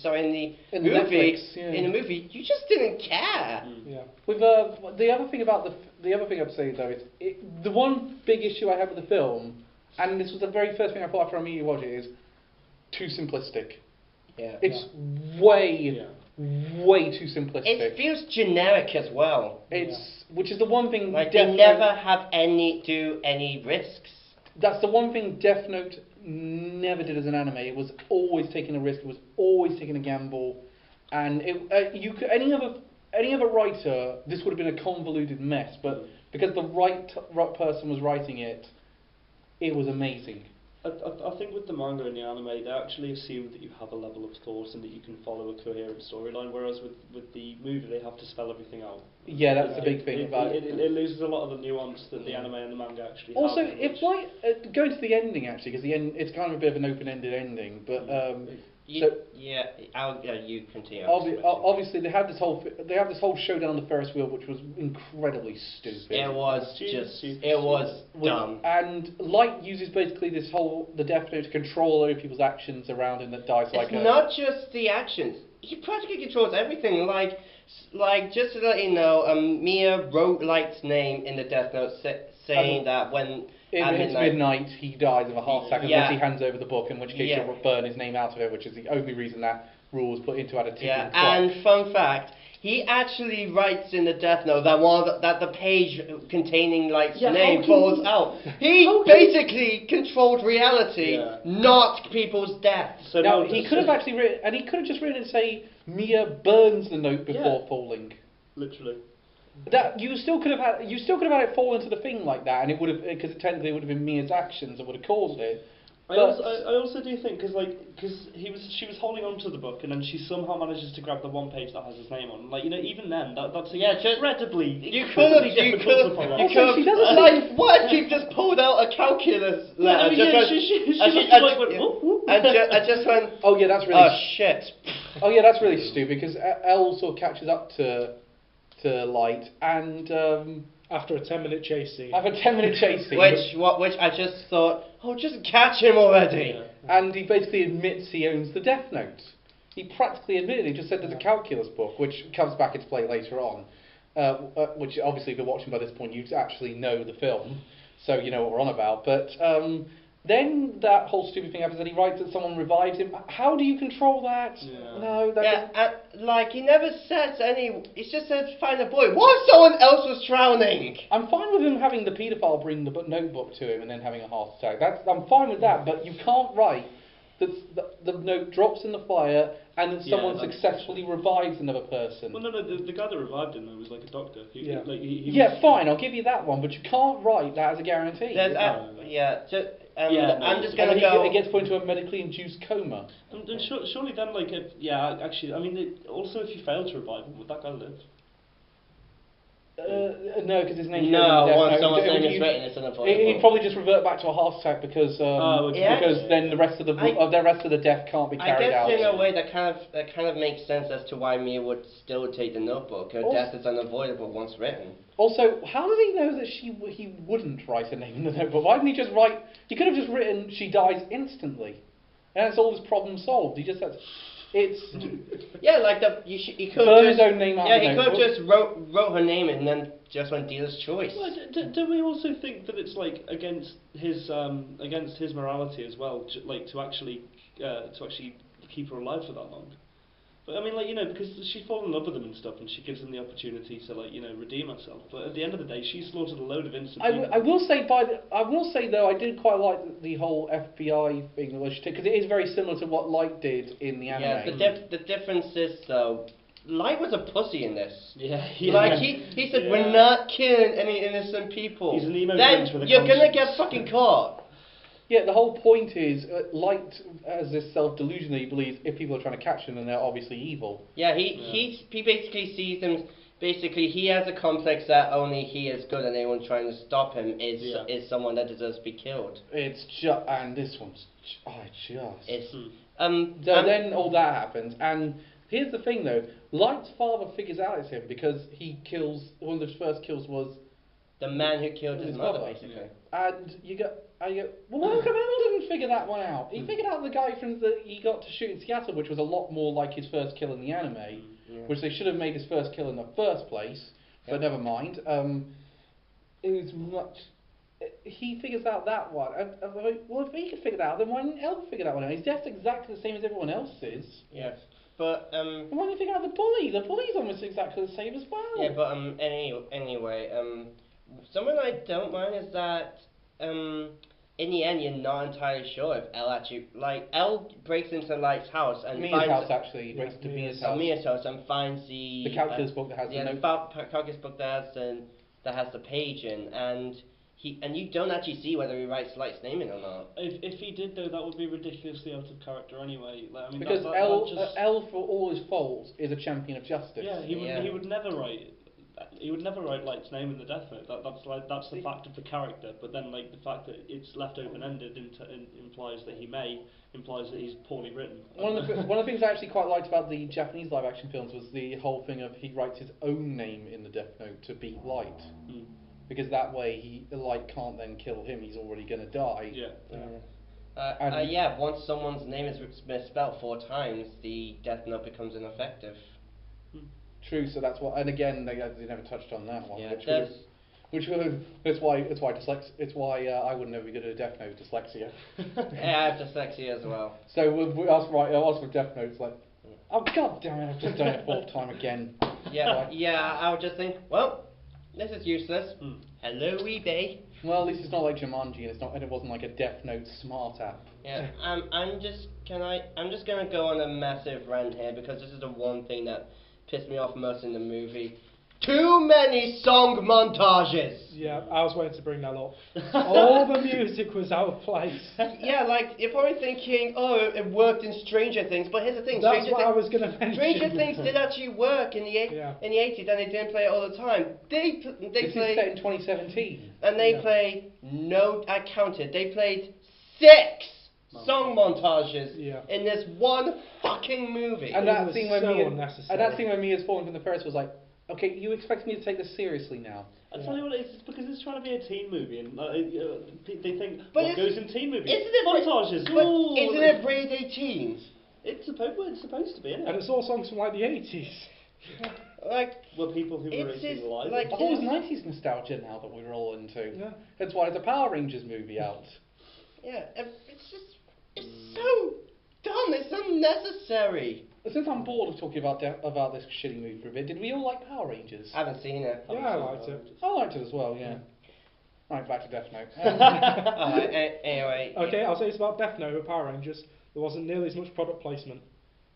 the movie, you just didn't care. Yeah. With the other thing about the other thing I'd say though is the one big issue I have with the film, and this was the very first thing I thought after I immediately watched it, is too simplistic. Yeah. It's way too simplistic. It feels generic as well. Which is the one thing. Like they never have do any risks. That's the one thing Death Note never did as an anime. It was always taking a risk. It was always taking a gamble, and any other writer, this would have been a convoluted mess. But because the right person was writing it, it was amazing. I think with the manga and the anime, they actually assume that you have a level of thought and that you can follow a coherent storyline, whereas with the movie, they have to spell everything out. Yeah, that's the big thing about it. It loses a lot of the nuance that the anime and the manga actually have. Also, going to the ending actually, because it's kind of a bit of an open-ended ending, but you continue. Obviously, they have this whole showdown on the Ferris wheel, which was incredibly stupid. It was dumb. And Light uses basically the Death Note to control other people's actions around him that dies like. It's not just the actions. He practically controls everything. Like just to let you know, Mia wrote Light's name in the Death Note, saying that when. It's midnight, he dies of a heart attack, unless he hands over the book, in which case you'll burn his name out of it, which is the only reason that rule was put into at a ticking clock. And fun fact, he actually writes in the Death Note that the page containing Light's name falls out. He basically controlled reality, not people's deaths. So now, he could have actually written, and he could have just written and say, Mia burns the note before falling. Literally. That you still could have had it fall into the thing like that, and it would have, because technically it would have been Mia's actions that would have caused it. I also do think because she was holding on to the book, and then she somehow manages to grab the one page that has his name on. Like, even then that's incredibly difficult to pull off. She doesn't like what if she just pulled out a calculus letter? I just went. Oh yeah, that's really. Oh shit. Oh yeah, that's really stupid because Elle sort of catches up to Light, and after a 10-minute chase scene. Which I just thought, just catch him already. Yeah. And he basically admits he owns the Death Note. He practically admitted. He just said there's a calculus book, which comes back into play later on. Which obviously, if you're watching by this point, you actually know the film, so you know what we're on about. But then that whole stupid thing happens, and he writes that someone revives him. How do you control that? Yeah. No, he never says any. He just says find a boy. What if someone else was drowning? I'm fine with him having the paedophile bring the notebook to him and then having a heart attack. I'm fine with that, but you can't write that the note drops in the fire and that someone successfully revives another person. Well, no, the guy that revived him though was like a doctor. Fine, I'll give you that one, but you can't write that as a guarantee. I'm just going to go. It gets put into a medically induced coma. And surely then, actually, I mean, also if you fail to revive him, would that guy live? No, because his name's once someone's name is written, it's unavoidable. He'd probably just revert back to a heart attack because then the rest of the death can't be carried out. I guess in a way that kind of makes sense as to why Mia would still take the notebook. Her death is unavoidable once written. Also, how does he know that he wouldn't write her name in the notebook? Why didn't he just write? He could have just written she dies instantly, and that's all his problem solved. He just says. He could have just wrote her name and then just went dealer's choice. Well, do we also think that it's against his morality as well, to actually keep her alive for that long? But I mean, because she's fallen in love with him and stuff, and she gives him the opportunity to redeem herself. But at the end of the day, she slaughtered a load of innocent people. I will say though, I did quite like the whole FBI thing because it is very similar to what Light did in the anime. Yeah, the difference is though, Light was a pussy in this. Yeah. He said we're not killing any innocent people. He's an emo then with a you're gonna get fucking caught. Yeah, the whole point is, Light has this self-delusion that he believes if people are trying to catch him, then they're obviously evil. Yeah, he basically sees them. Basically, he has a complex that only he is good, and anyone trying to stop him is someone that deserves to be killed. It's just, and this one's, It's then all that happens, and here's the thing though, Light's father figures out it's him because he kills, one of the first kills was the man who killed his mother, mother, basically. and you go, well, how come Al didn't figure that one out? He figured out the guy from that he got to shoot in Seattle, which was a lot more like his first kill in the anime, which they should have made his first kill in the first place, but never mind. It was much. He figures out that one. Well, if he could figure that out, then why didn't El figure that one out? His death's exactly the same as everyone else's. Yes, but And why didn't he figure out the bully? The bully's almost exactly the same as well. yeah, but anyway, something I don't mind is that in the end you're not entirely sure if El actually El breaks into Light's house and Mia's finds house actually. He breaks into Mia's house. Mia's house and finds The calculus book that has the note. calculus book that has the page in, and you don't actually see whether he writes Light's name in or not. If he did though, that would be ridiculously out of character anyway. Like, I mean, Because that El, for all his faults, is a champion of justice. yeah, he would never write. He would never write Light's name in the Death Note. That's the fact of the character. But then, like, the fact that it's left open-ended implies that implies that he's poorly written. One of the things I actually quite liked about the Japanese live-action films was the whole thing of he writes his own name in the Death Note to beat Light, because that way Light can't then kill him. He's already going to die. Once someone's name is misspelled 4 times, the Death Note becomes ineffective. True, so that's what, and again they never touched on that one, Yeah, it's why I would never be good at a Death Note, dyslexia. Yeah, I have dyslexia as well. So we asked for Death Note, it's like, oh god damn it, I've just done it 4th time again. I would just think, well, this is useless. Hello eBay. Well, at least it's not like Jumanji, and it wasn't like a Death Note smart app. Yeah, I'm just gonna go on a massive rant here because this is the one thing that pissed me off most in the movie. Too many song montages! Yeah, I was waiting to bring that up. All the music was out of place. Yeah, like, you're probably thinking, oh, it worked in Stranger Things, but here's the thing. That's what I was going to mention. Stranger Things did actually work in the 80s, and they didn't play it all the time. This is set in 2017. And they play, I counted, they played 6 song montages in this one fucking movie. And that scene unnecessary. when Mia's falling from the Ferris was like, okay, you expect me to take this seriously now? I'll tell you what, it's because it's trying to be a teen movie, and they think, but what goes in teen movies? Montages. But isn't it rated teens? It's supposed to be, isn't it? And it's all songs from like the 80s. Well, people who were racing alive. I thought it was 90s nostalgia now that we're all into. Yeah. That's why there's a Power Rangers movie out. Yeah, it's so dumb, it's unnecessary. Since I'm bored of talking about this shitty movie for a bit, did we all like Power Rangers? I haven't seen it. Yeah, I liked it. I liked it as well, yeah. Right, back to Death Note. Anyway. Okay, I'll say it's about Death Note with Power Rangers. There wasn't nearly as much product placement.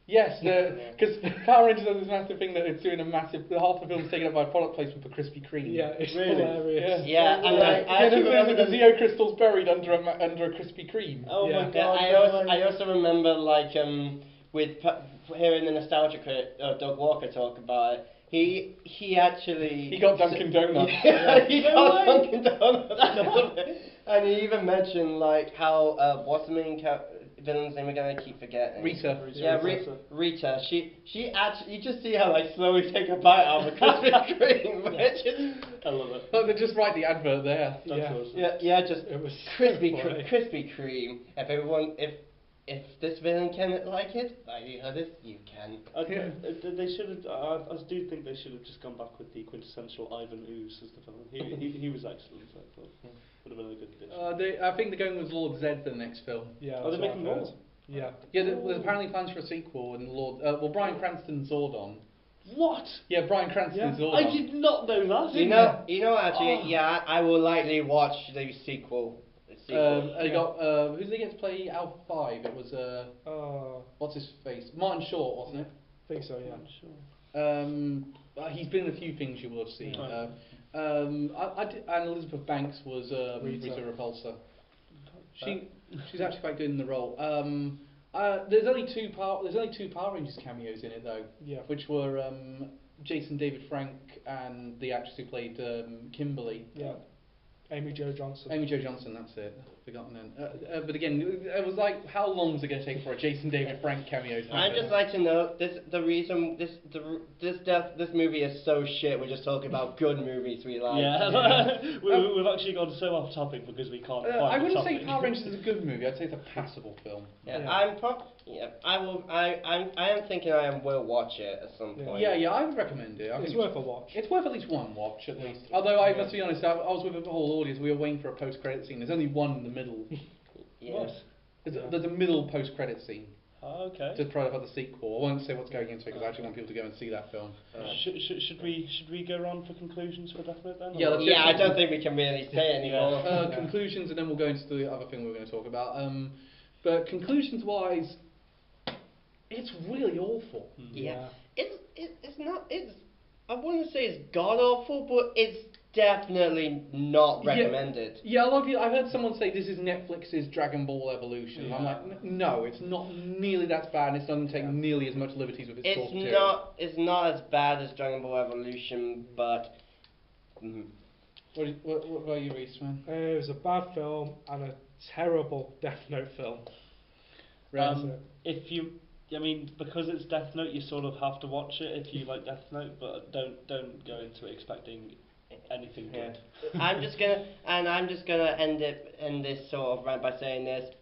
Yes, because Power Rangers has this massive thing that it's doing half the film's taken up by product placement for Krispy Kreme. Yeah, it's hilarious. Yeah, and I actually remember the Zeo crystals buried under a Krispy Kreme. Oh my god. I also remember with hearing the nostalgia critic Doug Walker talk about it. He got Dunkin' Donuts. He got Dunkin' Donuts. And he even mentioned how what's the main villain's name we're gonna keep forgetting? Rita. Yeah, Rita. She actually, you just see her slowly take a bite out of a Krispy Kreme. I love it. Look, they just write the advert there. That's awesome. Yeah, just it was Krispy Kreme. If this villain can like it, likelihood is you can. They should have. I do think they should have just gone back with the quintessential Ivan Ooze as the villain. He was excellent. I thought would have been a good addition. I think they're going with Lord Zed for the next film. Yeah. Are they making more? Yeah. Yeah, there's apparently plans for a sequel, and Bryan Cranston's Zordon. What? Yeah, Bryan Cranston's Zordon. I did not know that. You know, actually, I will likely watch the sequel. They got who's they get to play Alpha 5? It was what's his face? Martin Short, wasn't it? I think so, yeah. He's been in a few things you will have seen. And Elizabeth Banks was Rita Repulsa. She's actually quite good in the role. There's only two Power Rangers cameos in it though, which were Jason David Frank and the actress who played Kimberly. Yeah. Amy Jo Johnson. Amy Jo Johnson, that's it. Forgotten then. But again, it was like, how long was it going to take for a Jason David Frank cameo to happen? I'd just like to know the reason this movie is so shit. We're just talking about good movies we like. Yeah, we've actually gone so off topic because we can't. I find the wouldn't say topic. Power Rangers is a good movie. I'd say it's a passable film. I am thinking I will watch it at some point. Yeah, I would recommend it. It's worth a watch. It's worth at least one watch, at least. Although I must be honest, I was with the whole audience. We were waiting for a post-credit scene. There's only one in the middle. Yes. There's a middle post-credit scene. Oh, okay. To try about the sequel. I won't say what's going into it because I actually want people to go and see that film. Should we go on for conclusions for definite then? Yeah, I don't think we can really say anymore. Conclusions, and then we'll go into the other thing we were going to talk about. But conclusions-wise, it's really awful. Yeah. It's not. I wouldn't say it's god awful, but it's definitely not recommended. Yeah, a lot of people. I've heard someone say this is Netflix's Dragon Ball Evolution. Yeah. I'm like, no, it's not nearly that bad, and it doesn't take nearly as much liberties with its talk too. It's not as bad as Dragon Ball Evolution, but. What about you, Reese, man? It was a bad film and a terrible Death Note film. Because it's Death Note, you sort of have to watch it if you like Death Note, but don't go into it expecting anything good. I'm just gonna end this sort of rant by saying this: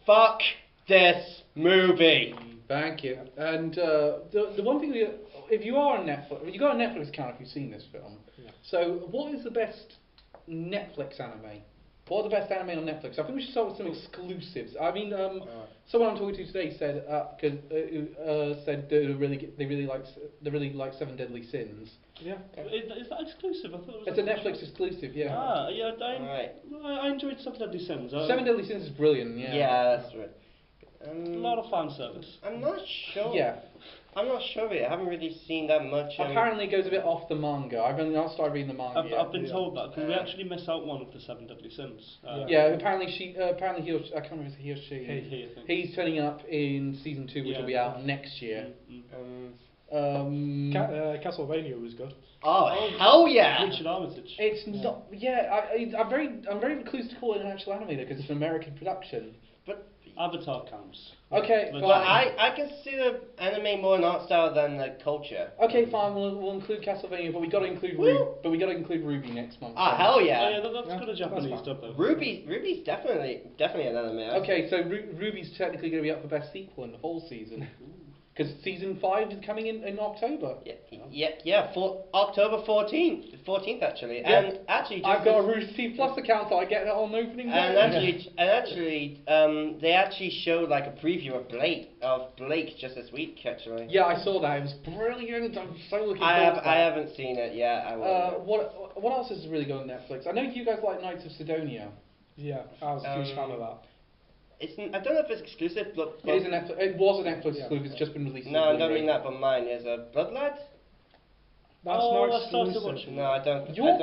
fuck this movie. Thank you. And the one thing, if you are on Netflix, you got a Netflix account if you've seen this film. Yeah. So what is the best Netflix anime? What are the best anime on Netflix? I think we should start with some exclusives. I mean, someone I'm talking to today said said they really like Seven Deadly Sins. Yeah. Is that exclusive? I thought it was. It's a Netflix exclusive. Yeah. I enjoyed Seven Deadly Sins. Seven Deadly Sins is brilliant. Yeah. Yeah, that's right. A lot of fan service. I'm not sure. Yeah. I'm not sure of it. I haven't really seen that much. Apparently, it goes a bit off the manga. I've started reading the manga. I've been told that because we actually miss out one of the Seven Deadly Sins. Apparently he or she, I can't remember if it's he or she. He, I think. He's turning up in season 2, which will be out next year. Castlevania was good. Oh hell yeah! Richard Armitage. It's not. Yeah, I'm very close to calling it an actual anime because it's an American production. But Avatar counts. Okay, well, I consider anime more an art style than a culture. Okay, fine. We'll include Castlevania, but we got to include Ruby next month. Ah, hell yeah! Oh, yeah, that's got a Japanese dub though. Ruby's definitely an anime. Okay, so Ruby's technically going to be up for best sequel in the fall season. Because season 5 is coming in October. Yeah. For October 14th actually. Yeah. And actually, I've got a Rooster Teeth Plus account, so I get that on opening day. They actually showed like a preview of Blake just this week actually. Yeah, I saw that. It was brilliant. I'm so looking forward to that. I haven't seen it yet. I will. What else is really good on Netflix? I know you guys like Knights of Sidonia. Yeah, I was a huge fan of that. I don't know if it's exclusive, but it is a Netflix. It was a Netflix exclusive. It's just been released. No, I don't mean that, but mine is a Blood Lad. That's not exclusive. No, I don't. Your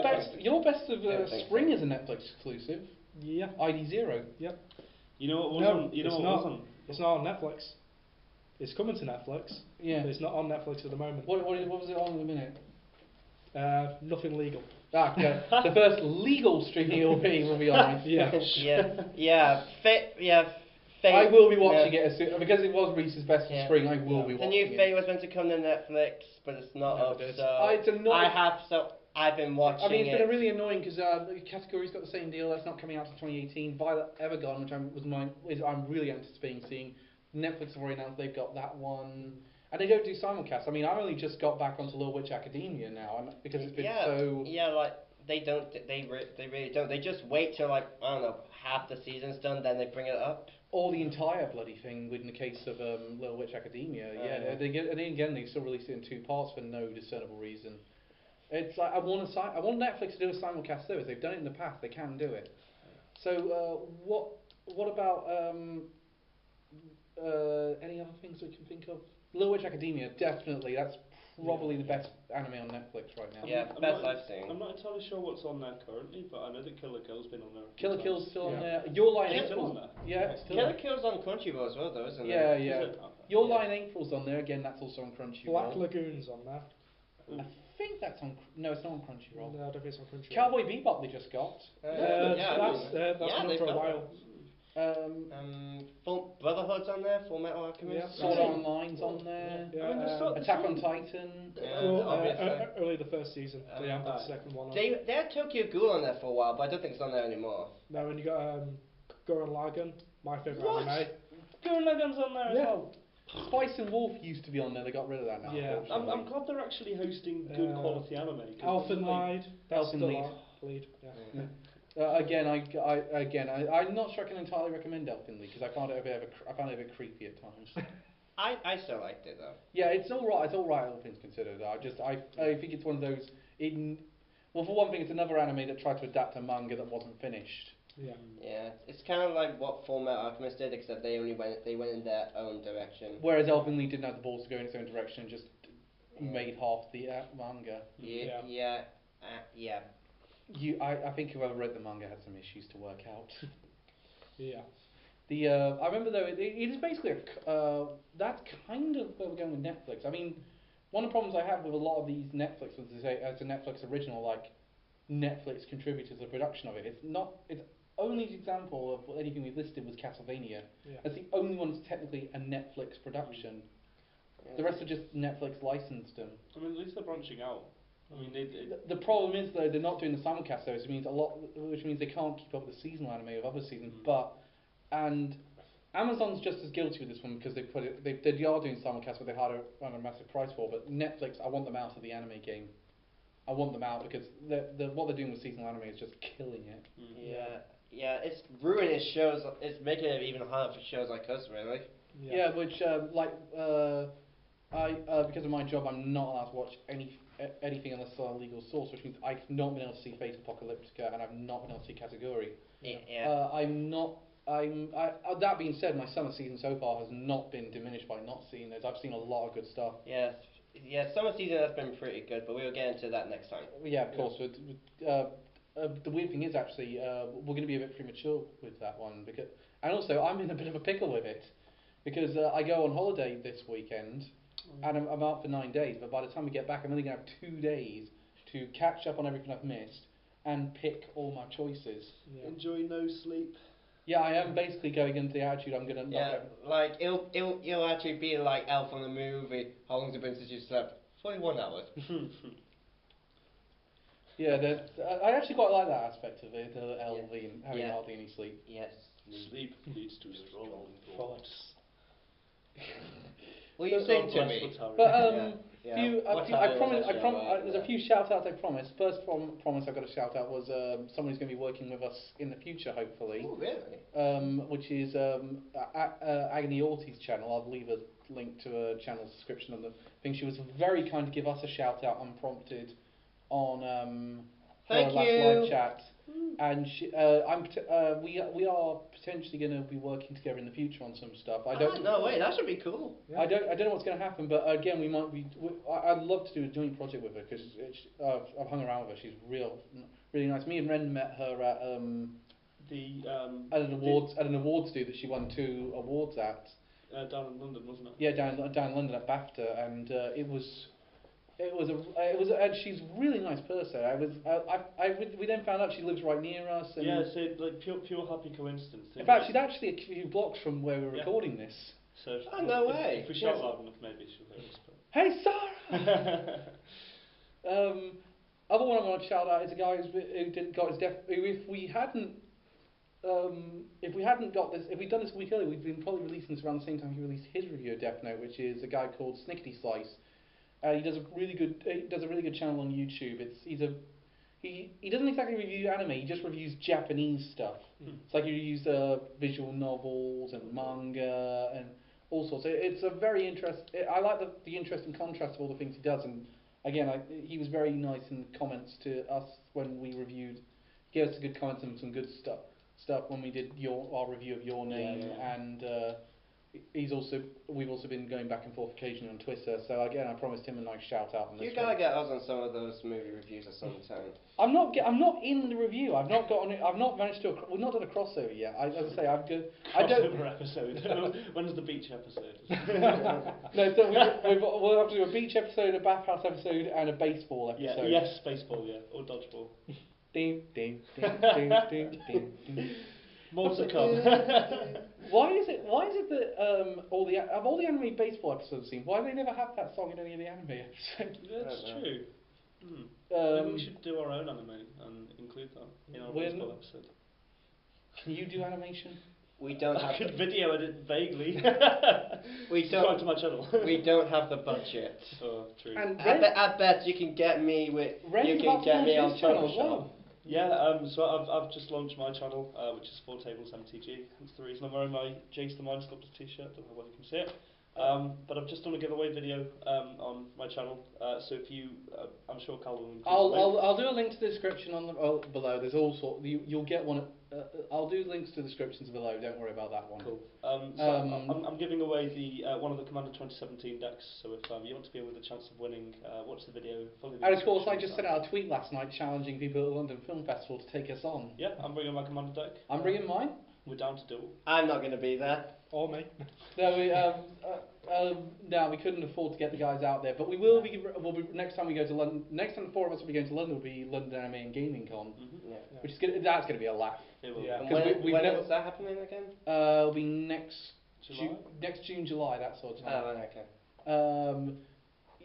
best of spring is a Netflix exclusive. Yeah. ID Zero. Yep. You know what wasn't? It's not on Netflix. It's coming to Netflix. Yeah. But it's not on Netflix at the moment. What was it on in a minute? Nothing legal. Okay. The first legal streaming will be on. Yeah. I will be watching it as soon, because it was Reese's best of spring. I will be watching it. The new Fate was meant to come to Netflix, but it's not up. So it's annoying. I've been watching it. I mean, it's been really annoying because the category's got the same deal. That's not coming out until 2018. Violet Evergarden, which I'm really anticipating seeing. Netflix have already announced they've got that one. And they don't do simulcast. I mean, I've only just got back onto Little Witch Academia now, because it's been so... Yeah, like, they really don't. They just wait till, like, I don't know, half the season's done, then they bring it up. Or the entire bloody thing, in the case of Little Witch Academia. They still released it in 2 parts for no discernible reason. It's like, I want Netflix to do a simulcast service. They've done it in the past. They can do it. So, what about any other things we can think of? Little Witch Academia, definitely. That's probably the best anime on Netflix right now. Yeah, best I've seen. I'm not entirely sure what's on there currently, but I know that Killer Kill's been on there. Killer Kill's still on Yeah. there. Your Line It's still April's on there. Yeah, it's still Killer on. Kill's on Crunchyroll as well, though, isn't Yeah, it? yeah. Is it? Okay. Your Yeah. Line April's on there again. That's also on Crunchyroll. Black Lagoon's on there. I think that's on. No, it's not on Crunchyroll. No, I don't think it's on Crunchyroll. Cowboy Bebop they just got. That's yeah, been they've on for a got while. Full Brotherhood's on there, Full Metal Alchemist. Yeah. Sword Art Online's on there. Yeah, I mean, Attack on Titan. Only the first season. They haven't put the second one on. They had Tokyo Ghoul on there for a while, but I don't think it's on there anymore. No, and you got Gurren Lagann, my favourite What? anime. Gurren Lagann's on there as Yeah. well. Spice and Wolf used to be on there. They got rid of that now. Yeah. I'm glad they're actually hosting good quality anime. 'cause Elfen Lied. That's Elfen still Lied. on. Lead. Yeah. I'm not sure I can entirely recommend Elfin League because I find it a bit creepy at times. I still liked it though. Yeah, it's all right. It's all right, all things considered. I think it's one of those. Well, for one thing, it's another anime that tried to adapt a manga that wasn't finished. Yeah. Yeah, it's kind of like what Full Metal Alchemist did, except they went in their own direction. Whereas Elfin League didn't have the balls to go in its own direction and just made half the manga. Yeah. I think whoever read the manga had some issues to work out. Yeah. I remember though it is basically that's kind of where we're going with Netflix. I mean, one of the problems I have with a lot of these Netflix ones is as a Netflix original, like Netflix contributed to the production of it. It's only example of anything we've listed was Castlevania. Yeah. That's the only one that's technically a Netflix production. The rest are just Netflix licensed them. I mean, at least they're branching out. I mean, The problem is though they're not doing the simulcast though, which means they can't keep up with the seasonal anime of other seasons. And Amazon's just as guilty with this one because they are doing simulcast, but they had a massive price for. But Netflix, I want them out of the anime game. I want them out because what they're doing with seasonal anime is just killing it. Yeah, it's ruining shows. It's making it even harder for shows like us, really. Yeah, which because of my job, I'm not allowed to watch anything unless it's on a legal source, which means I've not been able to see Fate Apocalyptica and I've not been able to see Kategori. That being said, my summer season so far has not been diminished by not seeing those. I've seen a lot of good stuff. Yes. Yeah, summer season has been pretty good, but we'll get into that next time. Yeah, of course. The weird thing is actually we're going to be a bit premature with that one and also I'm in a bit of a pickle with it because I go on holiday this weekend and I'm out for 9 days. But by the time we get back, I'm only going to have 2 days to catch up on everything I've missed and pick all my choices. Yeah. enjoy no sleep. Yeah, I am basically going into the attitude I'm going to. Like it'll actually be like Elf on the movie. How long's it been since you slept? 41 hours. Yeah, I actually quite like that aspect of it, LV and having hardly any sleep. Yes. Sleep leads to strong thoughts. What are you saying to me? But There's there's a few shout outs I promised. First promise I got a shout out was someone who's going to be working with us in the future, hopefully. Oh, really? Which is Agony Autie's channel. I'll leave a link to a channel description on the thing. She was very kind to give us a shout out unprompted on her last live chat. And we are potentially going to be working together in the future on some stuff. No way, that should be cool. Yeah. I don't know what's going to happen, but again, we might be. I'd love to do a joint project with her because I've hung around with her. She's really nice. Me and Ren met her at at an awards do that she won 2 awards at. Down in London, wasn't it? Yeah, down in London at BAFTA, and and she's a really nice person. We then found out she lives right near us. And yeah, so like pure happy coincidence. In fact, she's actually a few blocks from where we're recording this. So no way. If we shout loud enough, maybe she'll hear us. Hey, Sarah! Other one I want to shout out is a guy who got his if we hadn't done this a week earlier, we'd been probably releasing this around the same time he released his review of Death Note, which is a guy called Snickty Slice. He does a really good channel on YouTube. He doesn't exactly review anime. He just reviews Japanese stuff. It's like he reviews visual novels and manga and all sorts. It's a very interesting. I like the interesting contrast of all the things he does. And again, he was very nice in the comments to us when we reviewed. He gave us good comments and some good stuff when we did our review of Your Name and we've also been going back and forth occasionally on Twitter. So again, I promised him a nice shout out on this. You gotta get us on some of those movie reviews at some time. I'm not in the review. I've not got on it. I've not managed to. We've not done a crossover yet. As I say, I've good. Crossover episode. When's the beach episode? No, so we'll have to do a beach episode, a bathhouse episode, and a baseball episode. Yeah, yes, baseball, yeah, or dodgeball. Ding, ding, ding, ding, ding, ding, ding. More to come. Why is it that all the anime baseball episodes I've seen, why do they never have that song in any of the anime episodes? That's true. Maybe we should do our own anime and include that in our baseball episode. Can you do animation? We don't have. I could video edit vaguely. We Subscribe don't. to my channel. We don't have the budget. Oh, true. And I bet you can get me with. You can get me on channel as Photoshop. well. Yeah, so I've just launched my channel, which is 4 Tables MTG. That's the reason I'm wearing my Jace the Mind Sculptor t-shirt. Don't know whether you can see it. But I've just done a giveaway video on my channel. So if you, I'm sure Cal will include I'll do a link to the description on the below. There's all sorts. You'll get one. I'll do links to the descriptions below. Don't worry about that one. Cool. So I'm giving away the one of the Commander 2017 decks. So if you want to be with a chance of winning, watch the video. And of course, I just sent out a tweet last night challenging people at the London Film Festival to take us on. Yeah, I'm bringing my Commander deck. I'm bringing mine. We're down to duel. I'm not going to be there. Or me. No, we couldn't afford to get the guys out there, but we will be. We'll be next time we go to London. Next time the four of us will be going to London will be London Anime and Gaming Con, Yeah. which is that's going to be a laugh. It will. Yeah. And 'Cause when never- is that happening again? It'll be next July? June, July, that sort of time. Oh, okay.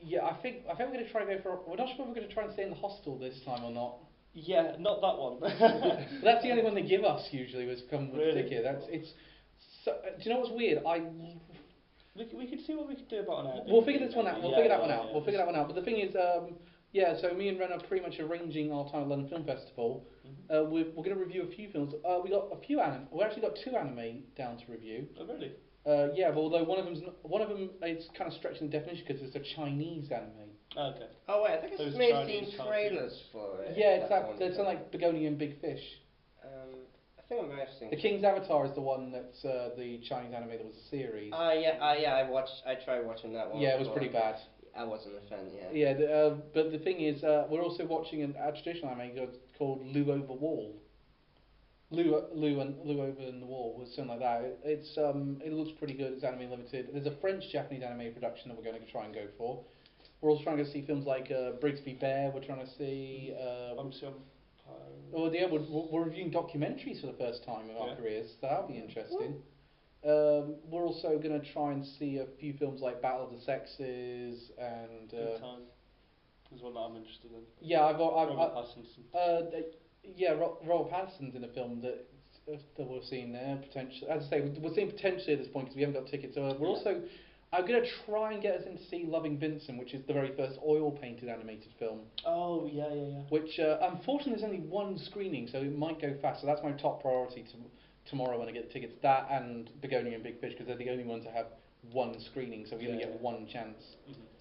Yeah, I think we're going to try and go for. We're not sure if we're going to try and stay in the hostel this time or not. Yeah, not that one. But that's the only one they give us usually. Was come with Really? a ticket. It's. So, do you know what's weird? We could see what we could do about an Airbnb. We'll figure this one out. We'll Yeah, figure that one yeah, out. yeah. We'll figure that one out. But the thing is, so me and Ren are pretty much arranging our time at London Film Festival. We're going to review a few films. We got a few anime. We actually got 2 anime down to review. Oh, really? Yeah, but although one of them it's kind of stretching the definition because it's a Chinese anime. Oh, okay. Oh wait, I think Those I've may have Chinese seen type trailers for it. Yeah, it's one. it's like Begonia and Big Fish. I think I may have seen. The King's Avatar is the one that's the Chinese anime that was a series. Yeah. I tried watching that one. Yeah, it was before. pretty bad. I wasn't a fan. Yeah. Yeah, but the thing is, we're also watching a traditional anime called Lu Over Wall. Lu Over in the Wall, or something like that. It looks pretty good. It's anime limited. There's a French-Japanese anime production that we're going to try and go for. We're also trying to see films like Brigsby Bear. We're trying to see. We're reviewing documentaries for the first time in our careers, so that'll be interesting. We're also going to try and see a few films like Battle of the Sexes and. Good Time. There's one that I'm interested in. Yeah, Robert Pattinson. Robert Pattinson's in a film that we're seeing there potentially. As I say, we're seeing potentially at this point because we haven't got tickets. So we're also. I'm going to try and get us in to see Loving Vincent, which is the very first oil-painted animated film. Oh, yeah. Which, unfortunately, there's only one screening, so it might go fast. So that's my top priority tomorrow when I get the tickets. That and Begonia and Big Fish, because they're the only ones that have one screening, so we only get one chance.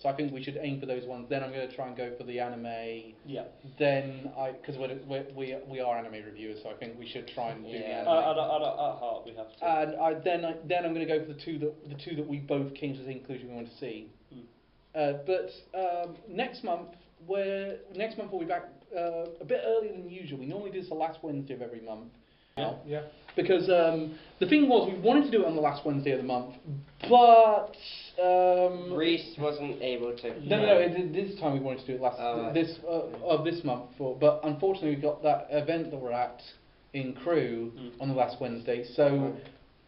So I think we should aim for those ones. Then I'm going to try and go for the anime. Yeah. Then because we are anime reviewers, so I think we should try and do the anime. At heart, we have to. And then I'm going to go for the two that we both came to the conclusion we want to see. But next month we'll be back a bit earlier than usual. We normally do this the last Wednesday of every month. Yeah. Because the thing was, we wanted to do it on the last Wednesday of the month, but Reese wasn't able to. No. This time we wanted to do it this month, but unfortunately we got that event that we're at in Crewe on the last Wednesday. So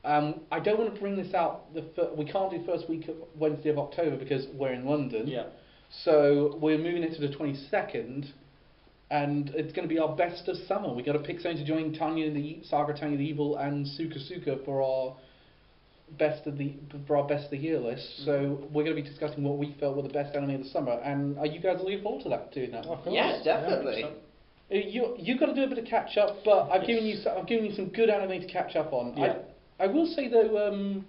I don't want to bring this out. We can't do first week of Wednesday of October because we're in London. Yeah. So we're moving it to the 22nd. And it's going to be our best of summer. We've got to pick something to join Tanya the Evil and Suka for our best of the year list. So we're going to be discussing what we felt were the best anime of the summer. And are you guys looking forward to that doing that? Yes, definitely. You've got to do a bit of catch up, but I've given you some good anime to catch up on. Yeah. I will say though,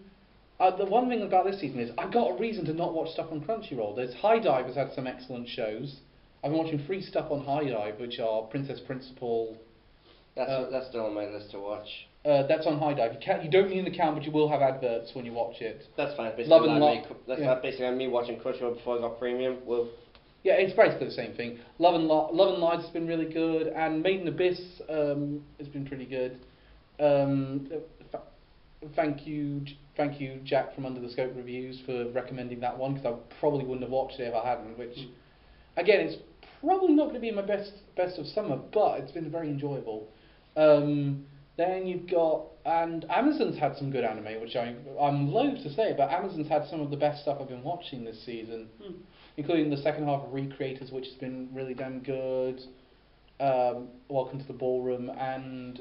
the one thing about this season is I got a reason to not watch stuff on Crunchyroll. There's High Dive has had some excellent shows. I've been watching free stuff on High Dive, which are Princess Principal. That's still on my list to watch. That's on High Dive. You don't need an account, but you will have adverts when you watch it. That's fine. Basically, Love and that's not basically me watching Crunchyroll before I got premium. Well, yeah, it's basically the same thing. Love and Lies has been really good, and Made in Abyss has been pretty good. Thank you, Jack from Under the Scope Reviews for recommending that one, because I probably wouldn't have watched it if I hadn't. Which, again, it's probably not going to be my best of summer, but it's been very enjoyable. Then you've got, and Amazon's had some good anime, which I'm loath to say, but Amazon's had some of the best stuff I've been watching this season, including the second half of Recreators, which has been really damn good. Welcome to the Ballroom, and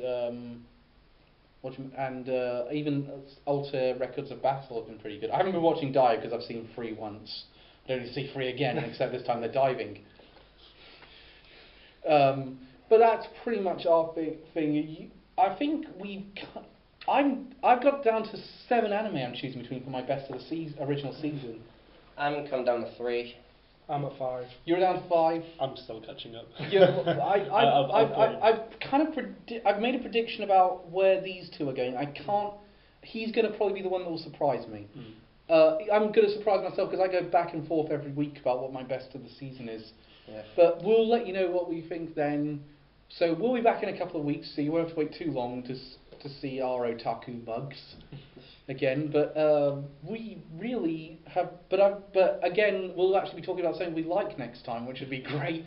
even Alter Records of Battle have been pretty good. I haven't been watching Dive because I've seen Free once. I don't need to see Free again, except this time they're diving. But that's pretty much our thing. I think I've got down to 7 anime I'm choosing between for my best of the original season. I'm come down to 3. I'm at 5. You're down to 5. I'm still catching up. Yeah, I've made a prediction about where these two are going. I can't. He's going to probably be the one that will surprise me. I'm going to surprise myself because I go back and forth every week about what my best of the season is. Yeah. But we'll let you know what we think then. So we'll be back in a couple of weeks, so you won't have to wait too long to see our otaku bugs again. But we really have. But again, we'll actually be talking about something we like next time, which would be great.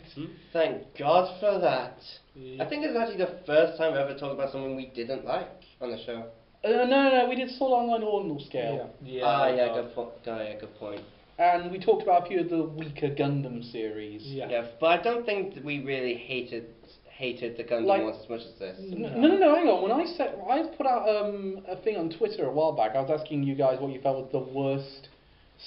Thank God for that. Yeah. I think it's actually the first time we ever talked about something we didn't like on the show. No, we did Sword Online Ordinal Scale. Good point. And we talked about a few of the weaker Gundam series. Yeah, but I don't think that we really hated the Gundam ones as much as this. No, hang on. When I put out a thing on Twitter a while back, I was asking you guys what you felt was the worst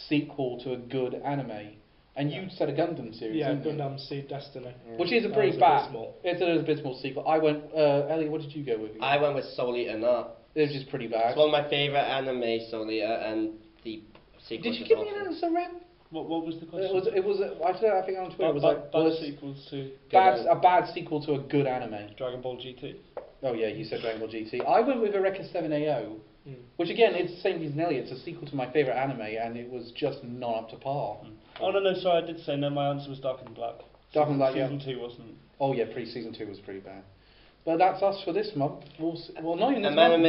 sequel to a good anime, and you said a Gundam series. Yeah, didn't you? Gundam Seed Destiny. Which is a pretty bad. It's an abysmal sequel. I went. Elliot, what did you go with? I went with Soul Eater Not. It was just pretty bad. It's one of my favourite anime, Soul Eater, and the sequel. Did you give me an answer, Ren? What was the question? It was. I said I think on Twitter. It was like bad sequels to a bad sequel to a good anime. Dragon Ball GT. Oh yeah, you said Dragon Ball GT. I went with Eureka 7AO, which again is the same reason Elliot. It's a sequel to my favourite anime, and it was just not up to par. Oh no, sorry, I did say no. My answer was Dark and Black. Dark and Black, Season 2 wasn't. Oh yeah, season 2 was pretty bad. But that's us for this month. Well, not even this month.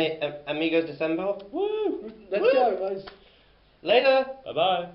Amigos December. Woo! Let's go, guys. Later. Bye bye.